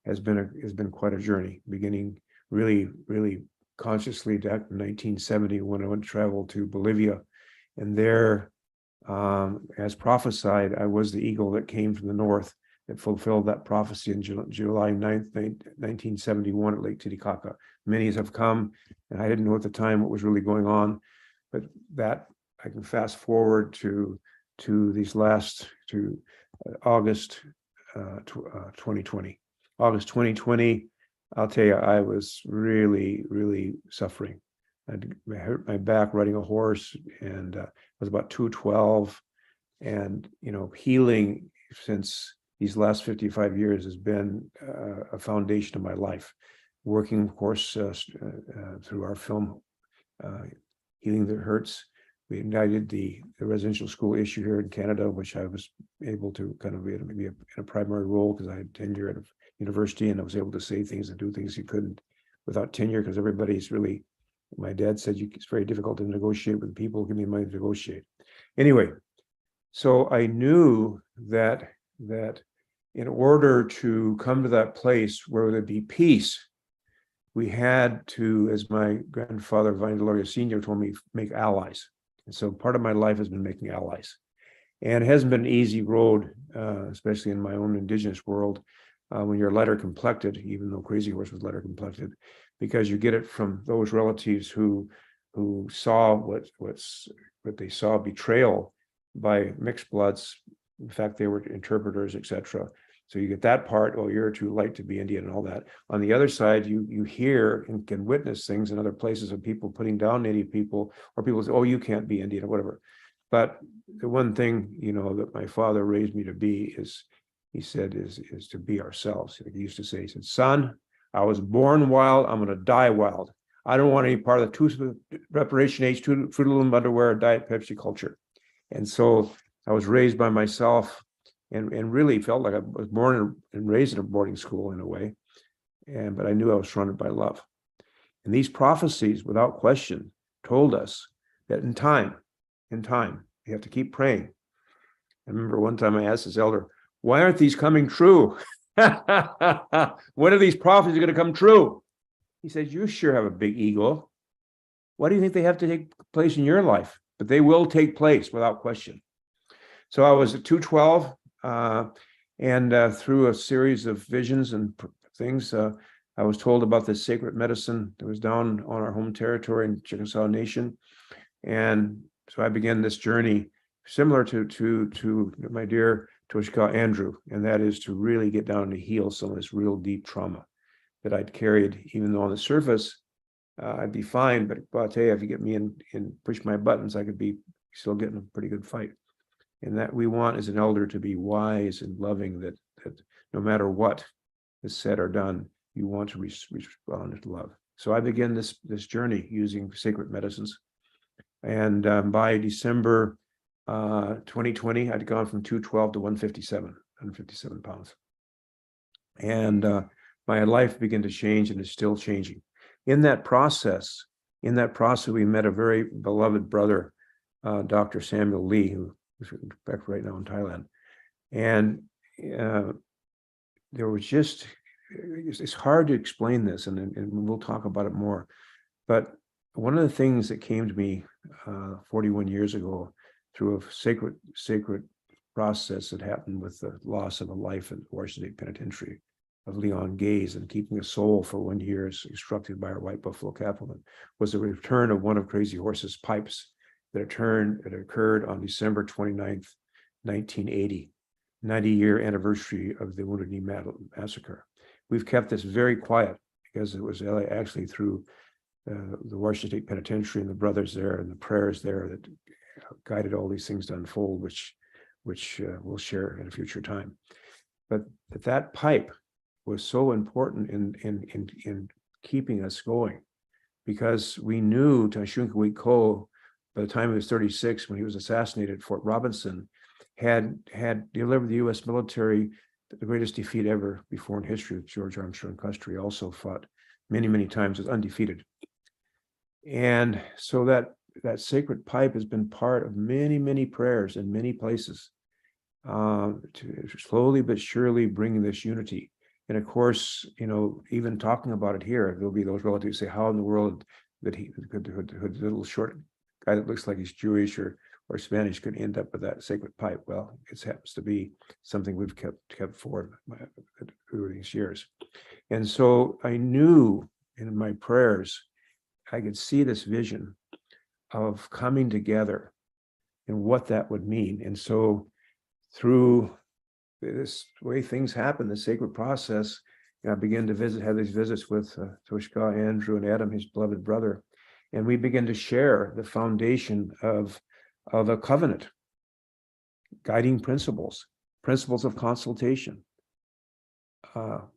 has been quite a journey, beginning really consciously back in 1970 when I went to travel to Bolivia, and there, as prophesied, I was the eagle that came from the north that fulfilled that prophecy in July 9th, 1971 at Lake Titicaca. Many have come, and I didn't know at the time what was really going on, but that I can fast forward to August 2020. August 2020, I'll tell you, I was really suffering. I hurt my back riding a horse, and I was about 212. And, healing since these last 55 years has been a foundation of my life. Working, of course, through our film, Healing That Hurts. We ignited the residential school issue here in Canada, which I was able to kind of be in a primary role because I had tenure at a university, and I was able to say things and do things you couldn't without tenure, because everybody's really, my dad said, it's very difficult to negotiate with people, give me money to negotiate. Anyway, so I knew that in order to come to that place where there'd be peace, we had to, as my grandfather, Vine Deloria Sr. told me, make allies. And so part of my life has been making allies. And it hasn't been an easy road, especially in my own indigenous world, when you're lighter complected, even though Crazy Horse was lighter complected, because you get it from those relatives who saw what they saw, betrayal by mixed bloods. In fact, they were interpreters, etc. So you get that part, oh, you're too light to be Indian and all that. On the other side, you hear and can witness things in other places of people putting down Native people, or people say, oh, you can't be Indian or whatever. But the one thing, that my father raised me to be is, he said, is to be ourselves. He used to say, he said, son, I was born wild, I'm going to die wild. I don't want any part of the two preparation age, Fruit of the Loom underwear, Diet Pepsi culture. And so I was raised by myself and really felt like I was born and raised in a boarding school in a way. But I knew I was surrounded by love. And these prophecies, without question, told us that in time, you have to keep praying. I remember one time I asked this elder, why aren't these coming true? When are these prophecies going to come true? He says, you sure have a big ego. Why do you think they have to take place in your life? But they will take place without question. So I was at 212, and through a series of visions and things, I was told about this sacred medicine that was down on our home territory in Chickasaw Nation. And so I began this journey similar to my dear Toshka Andrew, and that is to really get down to heal some of this real deep trauma that I'd carried, even though on the surface I'd be fine, but I'll tell you, if you get me in and push my buttons, I could be still getting a pretty good fight. And that we want as an elder to be wise and loving, that no matter what is said or done, you want to respond to love. So I began this journey using sacred medicines. And by December 2020, I'd gone from 212 to 157 pounds. And my life began to change, and is still changing. In that process, we met a very beloved brother, Dr. Samuel Lee, who is back right now in Thailand. And there was just, it's hard to explain this, and we'll talk about it more. But one of the things that came to me 41 years ago through a sacred process that happened with the loss of a life at Washington State Penitentiary of Leon Gaze, and keeping a soul for 1 year instructed by our White Buffalo cattleman, was the return of one of Crazy Horse's pipes that occurred on December 29th, 1980, 90-year anniversary of the Wounded Knee Massacre. We've kept this very quiet because it was actually through the Washington State Penitentiary and the brothers there and the prayers there that guided all these things to unfold, which we'll share at a future time. But that pipe was so important in keeping us going, because we knew Tashunkawi Ko, by the time he was 36, when he was assassinated at Fort Robinson, had delivered the U.S. military the greatest defeat ever before in history. With George Armstrong Custer, he also fought many times, was undefeated. And so that sacred pipe has been part of many prayers in many places, to slowly but surely bring this unity. And of course, even talking about it here, there'll be those relatives say, how in the world that the little short guy that looks like he's Jewish or Spanish could end up with that sacred pipe? Well, it happens to be something we've kept forward through these years. And so I knew in my prayers, I could see this vision of coming together and what that would mean. And so through this way things happen, the sacred process, I began to have these visits with Toshka, Andrew, and Adam, his beloved brother. And we began to share the foundation of a covenant, guiding principles of consultation,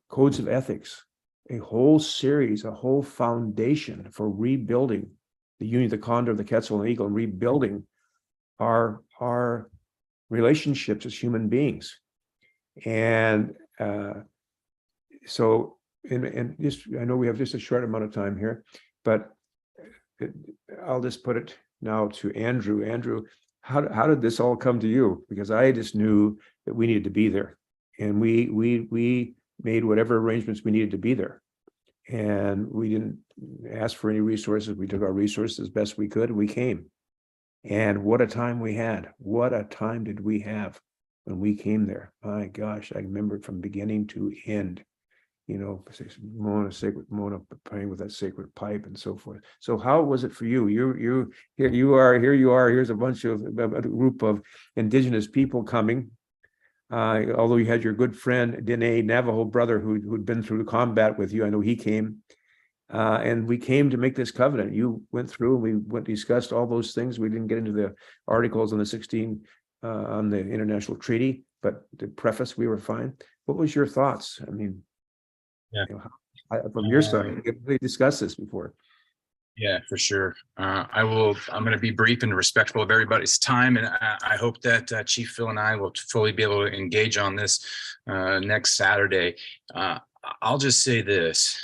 codes of ethics, a whole series, a whole foundation for rebuilding the unity of the condor, the quetzal, and the eagle, and rebuilding our relationships as human beings. And so, and just, I know we have just a short amount of time here, but I'll just put it now to Andrew. Andrew, how did this all come to you? Because I just knew that we needed to be there, and we made whatever arrangements we needed to be there, and we didn't ask for any resources. We took our resources as best we could, and we came. And what a time we had! What a time did we have when we came there? My gosh, I remember from beginning to end. Mona praying with that sacred pipe and so forth. So how was it for you? Here you are. Here's a bunch of a group of indigenous people coming. although you had your good friend Dene Navajo brother who'd been through the combat with you. I know he came, and we came to make this covenant. You went through, and we discussed all those things. We didn't get into the articles on the 16 on the international treaty, but the preface we were fine. What was your thoughts? I mean, Yeah. From your side, we discussed this before. Yeah, for sure. I'm going to be brief and respectful of everybody's time. And I hope that Chief Phil and I will fully be able to engage on this next Saturday. I'll just say this.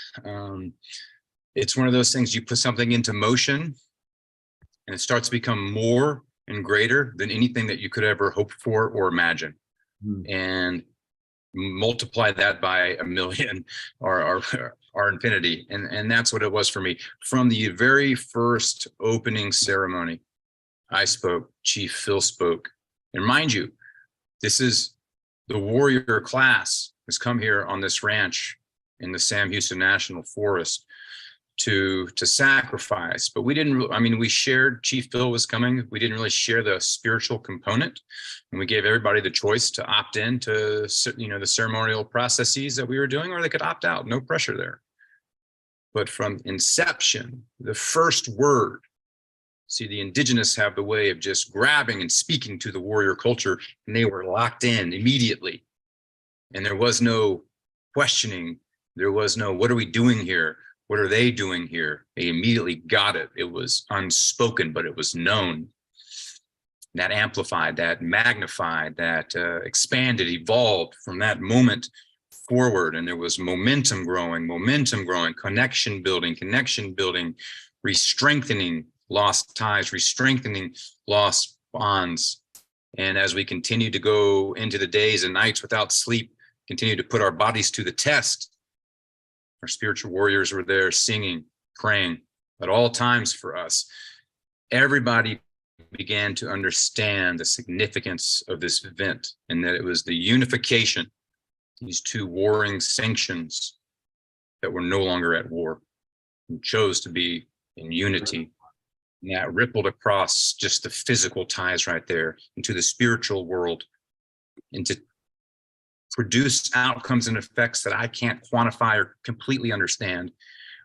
It's one of those things, you put something into motion and it starts to become more and greater than anything that you could ever hope for or imagine. And multiply that by a million or infinity. And that's what it was for me. From the very first opening ceremony, I spoke, Chief Phil spoke. And mind you, this is the warrior class has come here on this ranch in the Sam Houston National Forest to sacrifice. But we didn't, I mean, we shared, Chief Phil was coming. We didn't really share the spiritual component. And we gave everybody the choice to opt in to, the ceremonial processes that we were doing, or they could opt out, no pressure there. But from inception, the first word, see, the indigenous have the way of just grabbing and speaking to the warrior culture, and they were locked in immediately. And there was no questioning. There was no, what are we doing here? What are they doing here? They immediately got it. It was unspoken, but it was known. That amplified, that magnified, that expanded, evolved from that moment forward. And there was momentum growing, connection building, re-strengthening lost ties, re-strengthening lost bonds. And as we continue to go into the days and nights without sleep, continue to put our bodies to the test, our spiritual warriors were there singing, praying at all times for us. Everybody began to understand the significance of this event, and that it was the unification, these two warring sanctions that were no longer at war and chose to be in unity. And that rippled across just the physical ties right there into the spiritual world, into produce outcomes and effects that I can't quantify or completely understand.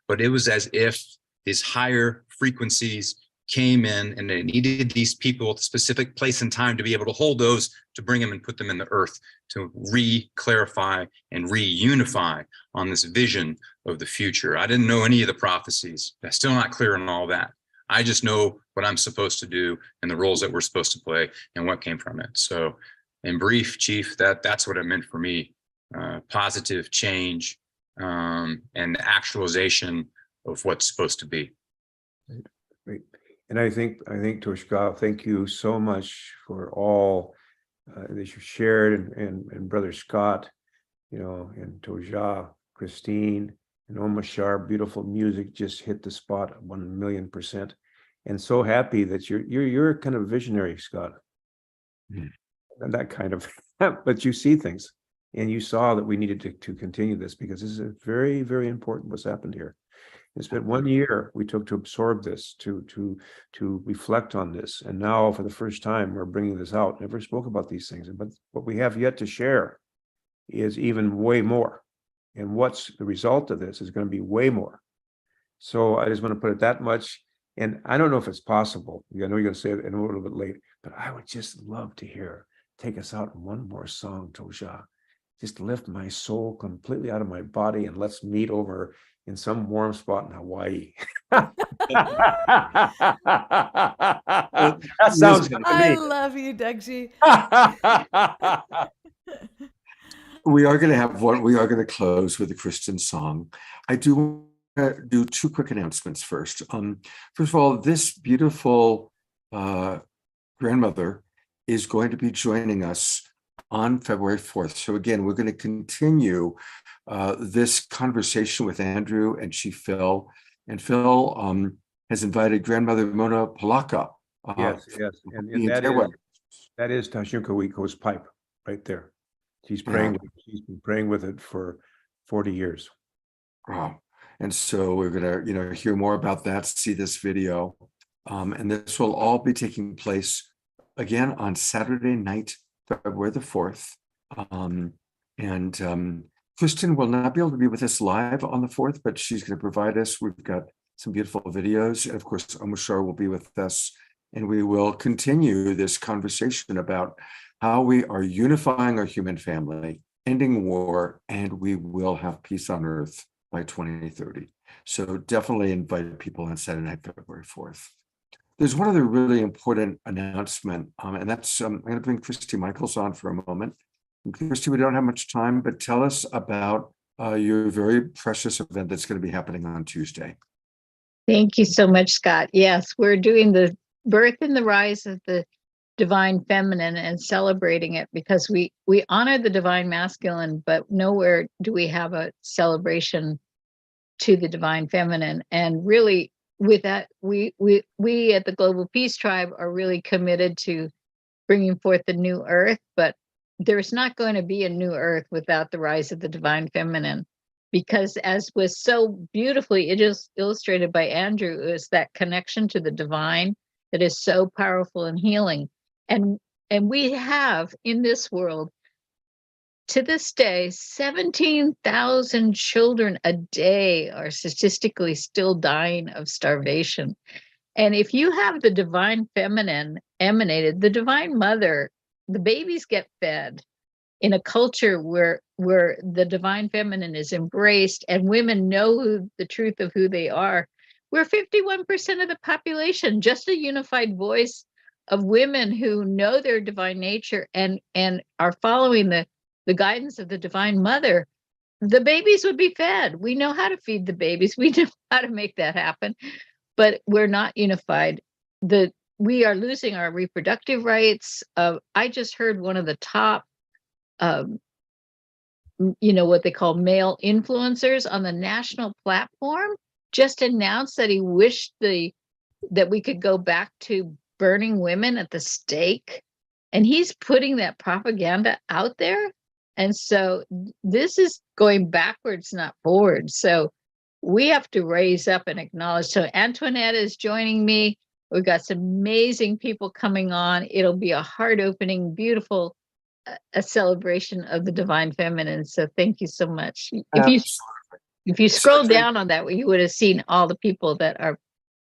But it was as if these higher frequencies came in and they needed these people at a specific place and time to be able to hold those, to bring them and put them in the earth, to re-clarify and reunify on this vision of the future. I didn't know any of the prophecies. I'm still not clear on all that. I just know what I'm supposed to do and the roles that we're supposed to play and what came from it. So in brief, Chief, that's what it meant for me. Positive change and the actualization of what's supposed to be. Great. And I think Toshka, thank you so much for all that you shared, and Brother Scott, and Toja, Christine, and Omashar. Beautiful music, just hit the spot 1,000,000%. And so happy that you're kind of visionary, Scott. And that kind of, but you see things, and you saw that we needed to continue this, because this is very, very important what's happened here. It's been 1 year we took to absorb this, to reflect on this, and now for the first time we're bringing this out. Never spoke about these things, but what we have yet to share is even way more, and what's the result of this is going to be way more. So I just want to put it that much. And I don't know if it's possible. I know you're going to say it in a little bit late, but I would just love to take us out in one more song, Toja. Just lift my soul completely out of my body, and let's meet over in some warm spot in Hawaii. That sounds good to I me. love you, Doug-G. We are going to have one. We are going to close with a Christian song. I do do two quick announcements first. First of all, this beautiful grandmother is going to be joining us on February 4th. So again, we're going to continue this conversation with Andrew and Chief Phil. And Phil has invited Grandmother Mona Palaka. Yes. And that is Tashuka Wiko's pipe right there. She's praying. She's been praying with it for 40 years. Wow. And so we're going to, hear more about that, see this video. And this will all be taking place again on Saturday night, February the 4th Kristen will not be able to be with us live on the 4th, but she's going to provide us. We've got some beautiful videos. And of course, Amushar will be with us. And we will continue this conversation about how we are unifying our human family, ending war, and we will have peace on earth by 2030. So definitely invite people on Saturday night, February 4th. There's one other really important announcement, and that's I'm going to bring Christy Michaels on for a moment. And Christy, we don't have much time, but tell us about your very precious event that's going to be happening on Tuesday. Thank you so much, Scott. Yes, we're doing the birth and the rise of the divine feminine and celebrating it because we honor the divine masculine, but nowhere do we have a celebration to the divine feminine. And really, with that, we at the Global Peace Tribe are really committed to bringing forth the new earth, but there's not going to be a new earth without the rise of the divine feminine. Because as was so beautifully, it is illustrated by Andrew, is that connection to the divine that is so powerful and healing. And we have in this world, to this day, 17,000 children a day are statistically still dying of starvation. And if you have the divine feminine emanated, the divine mother, the babies get fed in a culture where the divine feminine is embraced and women know the truth of who they are. We're 51% of the population, just a unified voice of women who know their divine nature and are following the guidance of the divine mother. The babies would be fed. We know how to feed the babies. We know how to make that happen, but we're not unified. We are losing our reproductive rights. I just heard one of the top what they call male influencers on the national platform just announced that he wished that we could go back to burning women at the stake. And he's putting that propaganda out there. And so this is going backwards, not forward. So we have to raise up and acknowledge. So Antoinette is joining me. We've got some amazing people coming on. It'll be a heart-opening, beautiful a celebration of the divine feminine. So thank you so much. If you scroll down on that, you would have seen all the people that are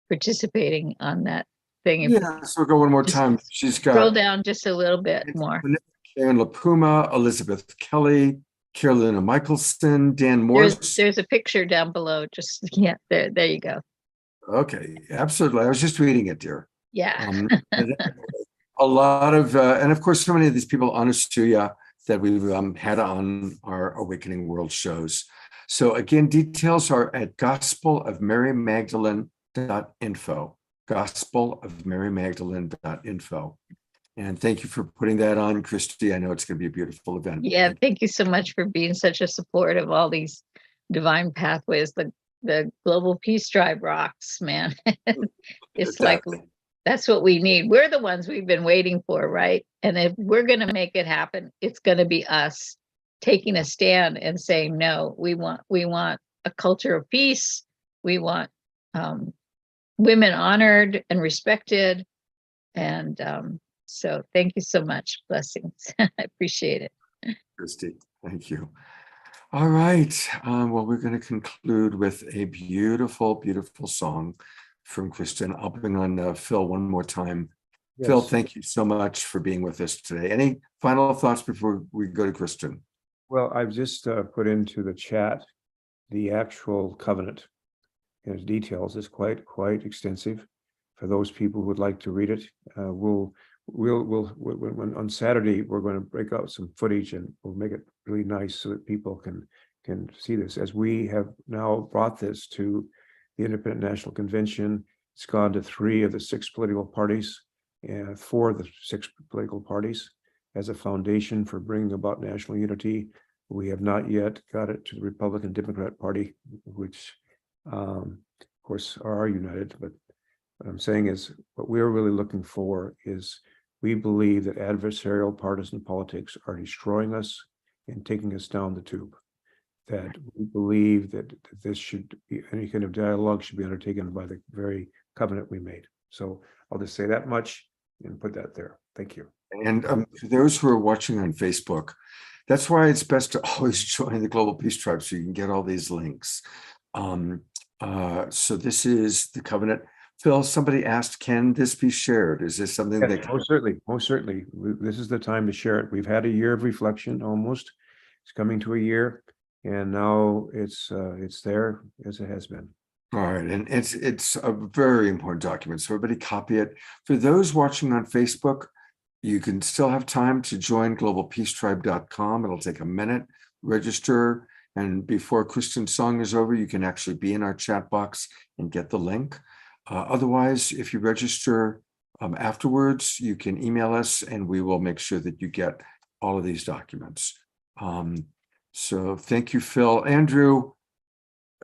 participating on that thing. Yeah, so we'll go one more time. She's got scroll down just a little bit more. Karen LaPuma, Elizabeth Kelly, Carolina Michelson, Dan Morse. There's a picture down below. Just there you go. Okay, absolutely. I was just reading it, dear. Yeah. A lot of, and of course, so many of these people, Anusuya, that we've had on our Awakening World shows. So again, details are at gospelofmarymagdalene.info, gospelofmarymagdalene.info. And thank you for putting that on, Christy. I know it's going to be a beautiful event. Yeah, thank you so much for being such a support of all these divine pathways. The Global Peace Tribe rocks, man. It's Exactly. like, that's what we need. We're the ones we've been waiting for, right? And if we're going to make it happen, it's going to be us taking a stand and saying, no, we want a culture of peace. We want women honored and respected. And so thank you so much. Blessings. I appreciate it. Christy, thank you. All right. Well, we're going to conclude with a beautiful, beautiful song from Kristen. I'll bring on Phil one more time. Yes. Phil, thank you so much for being with us today. Any final thoughts before we go to Kristen? Well, I've just put into the chat the actual covenant and its details. Is quite extensive for those people who would like to read it. We'll on Saturday we're going to break out some footage and we'll make it really nice so that people can see this. As we have now brought this to the Independent National Convention, it's gone to 3 of the 6 political parties and 4 of the 6 political parties as a foundation for bringing about national unity. We have not yet got it to the Republican Democrat Party, which of course are united. But what I'm saying is what we're really looking for is we believe that adversarial partisan politics are destroying us and taking us down the tube. That we believe that this should be, any kind of dialogue should be undertaken by the very covenant we made. So I'll just say that much and put that there. Thank you. And for those who are watching on Facebook, that's why it's best to always join the Global Peace Tribe so you can get all these links. So this is the covenant. Phil, somebody asked, can this be shared? Is this something Yes, that most certainly, most certainly. This is the time to share it. We've had a year of reflection almost. It's coming to a year, and now it's there as it has been. All right, and it's a very important document, so everybody copy it. For those watching on Facebook, you can still have time to join globalpeacetribe.com. It'll take a minute, register, and before Kristen's song is over, you can actually be in our chat box and get the link. Otherwise, if you register afterwards, you can email us and we will make sure that you get all of these documents. So thank you, Phil. Andrew,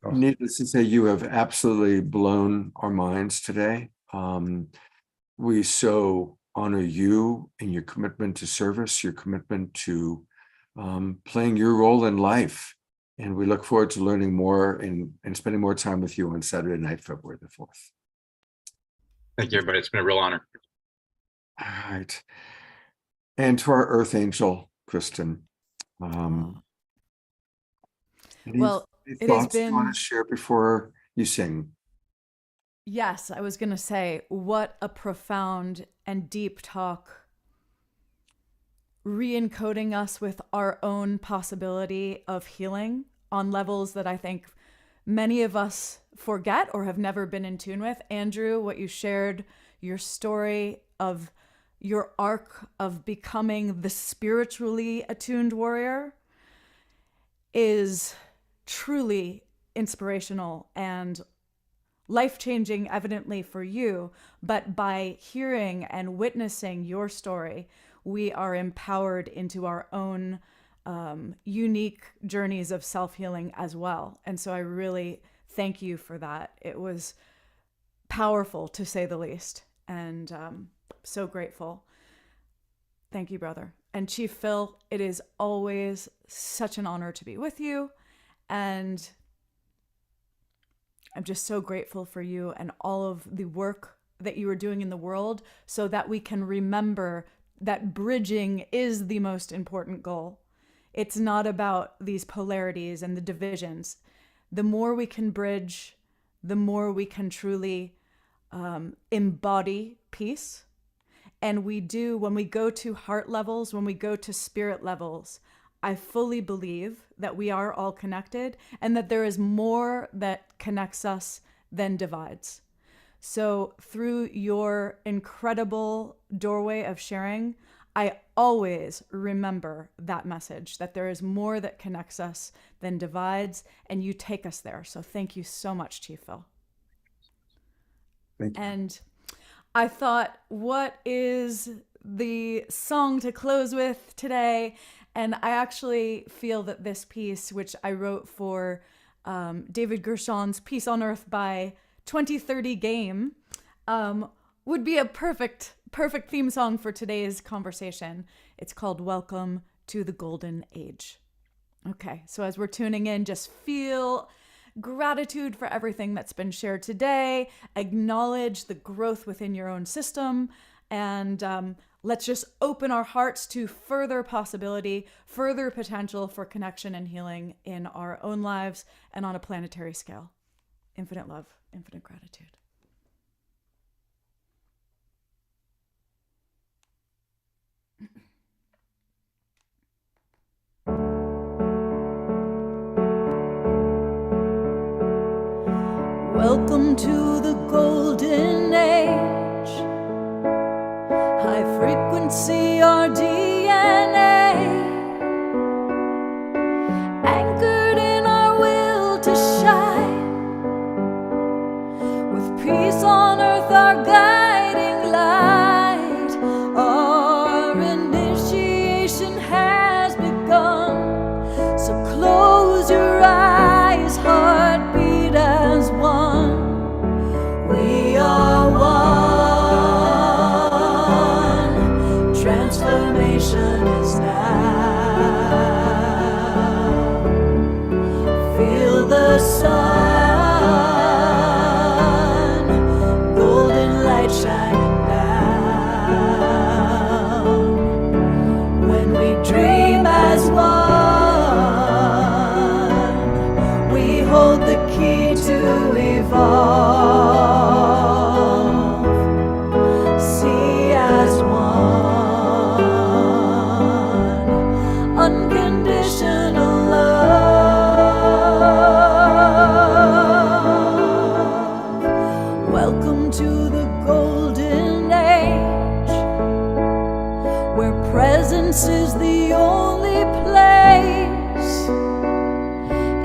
Oh. needless to say, you have absolutely blown our minds today. We so honor you and your commitment to service, your commitment to playing your role in life. And we look forward to learning more and spending more time with you on Saturday night, February the 4th. Thank you, everybody. It's been a real honor. All right. And to our Earth Angel, Kristen. Any Well, it has thoughts you want been- to share before you sing? Yes, I was going to say, what a profound and deep talk, re-encoding us with our own possibility of healing on levels that I think many of us forget or have never been in tune with. Andrew, what you shared, your story of your arc of becoming the spiritually attuned warrior is truly inspirational and life-changing, evidently for you. But by hearing and witnessing your story, we are empowered into our own unique journeys of self-healing as well. And so I really thank you for that. It was powerful, to say the least, and so grateful. Thank you, brother. And Chief Phil, it is always such an honor to be with you. And I'm just so grateful for you and all of the work that you are doing in the world so that we can remember that bridging is the most important goal. It's not about these polarities and the divisions. The more we can bridge, the more we can truly embody peace. And we do, when we go to heart levels, when we go to spirit levels, I fully believe that we are all connected and that there is more that connects us than divides. So through your incredible doorway of sharing, I always remember that message, that there is more that connects us than divides, and you take us there. So thank you so much, Chief Phil. Thank you. And I thought, what is the song to close with today? And I actually feel that this piece, which I wrote for David Gershon's Peace on Earth by 2030 game, would be a perfect theme song for today's conversation. It's called Welcome to the Golden Age. Okay, so as we're tuning in, just feel gratitude for everything that's been shared today. Acknowledge the growth within your own system, and let's just open our hearts to further possibility, further potential for connection and healing in our own lives and on a planetary scale. Infinite love, infinite gratitude. Welcome to the golden age. High frequency, our DNA, anchored in our will to shine, with peace on earth, our guiding light. Our initiation has begun, so close your eyes, heartbeat as one. We are one. Transformation hold the key to evolve. See as one, unconditional love. Welcome to the golden age, where presence is the only place,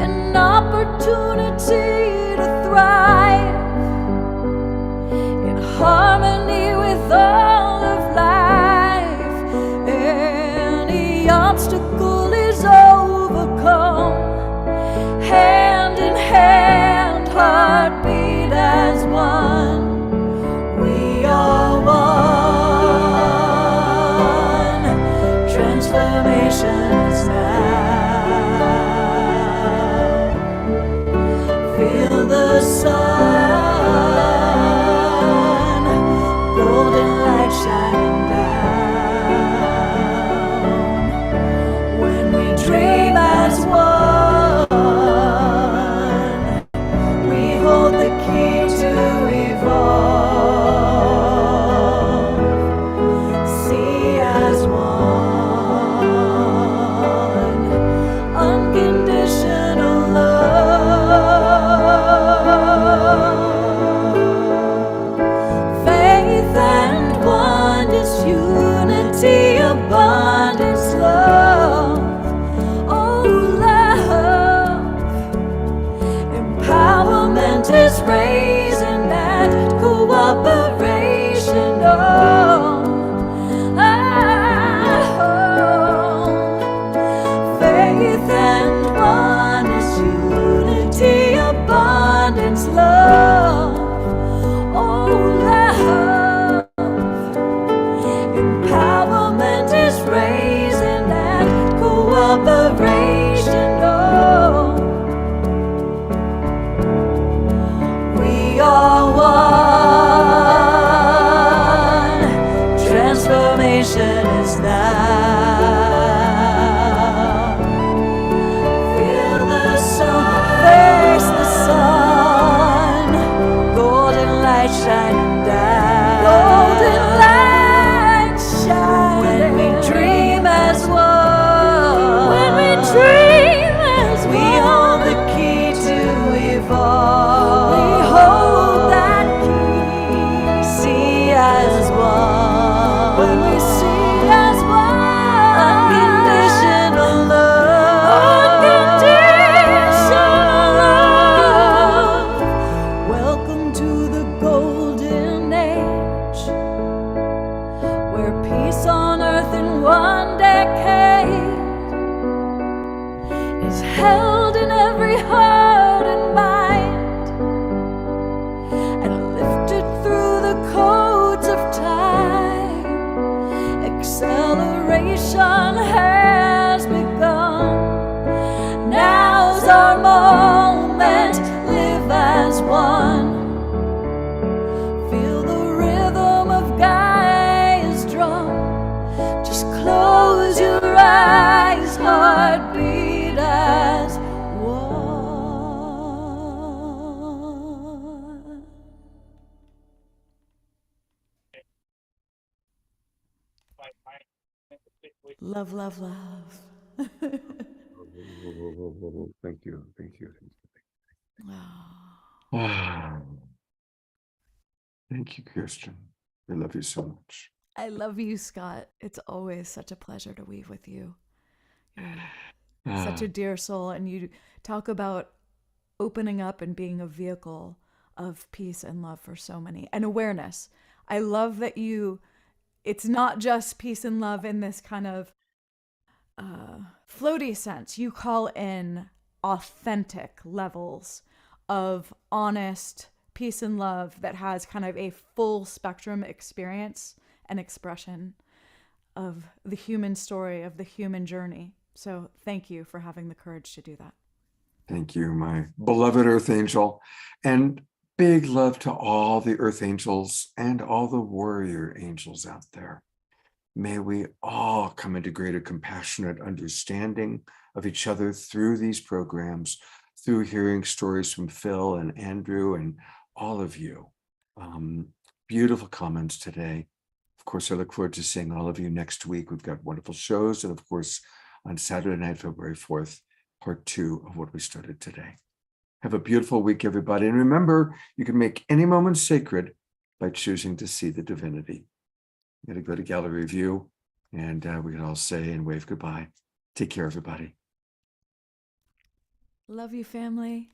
an opportunity to thrive in harmony with all of life. Any obstacle is overcome, hand in hand, heartbeat as one. We are one. Transformation is now. Feel the sun, golden light shining down. When we dream as one, we hold the key to evolve. See as one, unconditional love. Faith and oneness, unity, abundance, love. Oh, love. Empowerment is raising and cooperation. Oh, faith and oneness, unity, abundance, love. Oh, love. Empowerment is raising and cooperation. Oh, we are one. Transformation is now. Feel the sun, face the sun, golden light shining down. Golden light shining. When we dream as one. When we dream as one. We hold the key to evolve. We hold that key. See as one. When we see as one. Unconditional love. Unconditional love. Welcome to the golden age, where peace on earth in one decade is held in every heart and mind, and lifted through the codes of time. Acceleration has begun. Now's our moment. Live as one. Feel the rhythm of Gaia's drum. Just close your eyes, heartbeat as one. Love, love, love. Thank you. Thank you. Ah. Thank you, Kirsten. I love you so much. I love you, Scott. It's always such a pleasure to weave with you. You're such a dear soul, and you talk about opening up and being a vehicle of peace and love for so many, and awareness. I love that it's not just peace and love in this kind of floaty sense. You call in authentic levels of honest peace and love that has kind of a full spectrum experience and expression of the human story, of the human journey. So thank you for having the courage to do that. Thank you, my beloved Earth Angel. And big love to all the Earth Angels and all the warrior angels out there. May we all come into greater compassionate understanding of each other through these programs, through hearing stories from Phil and Andrew and all of you. Beautiful comments today. Of course, I look forward to seeing all of you next week. We've got wonderful shows. And of course, on Saturday night, February 4th, part 2 of what we started today. Have a beautiful week, everybody. And remember, you can make any moment sacred by choosing to see the divinity. You got to go to gallery view, and we can all say and wave goodbye. Take care, everybody. Love you, family.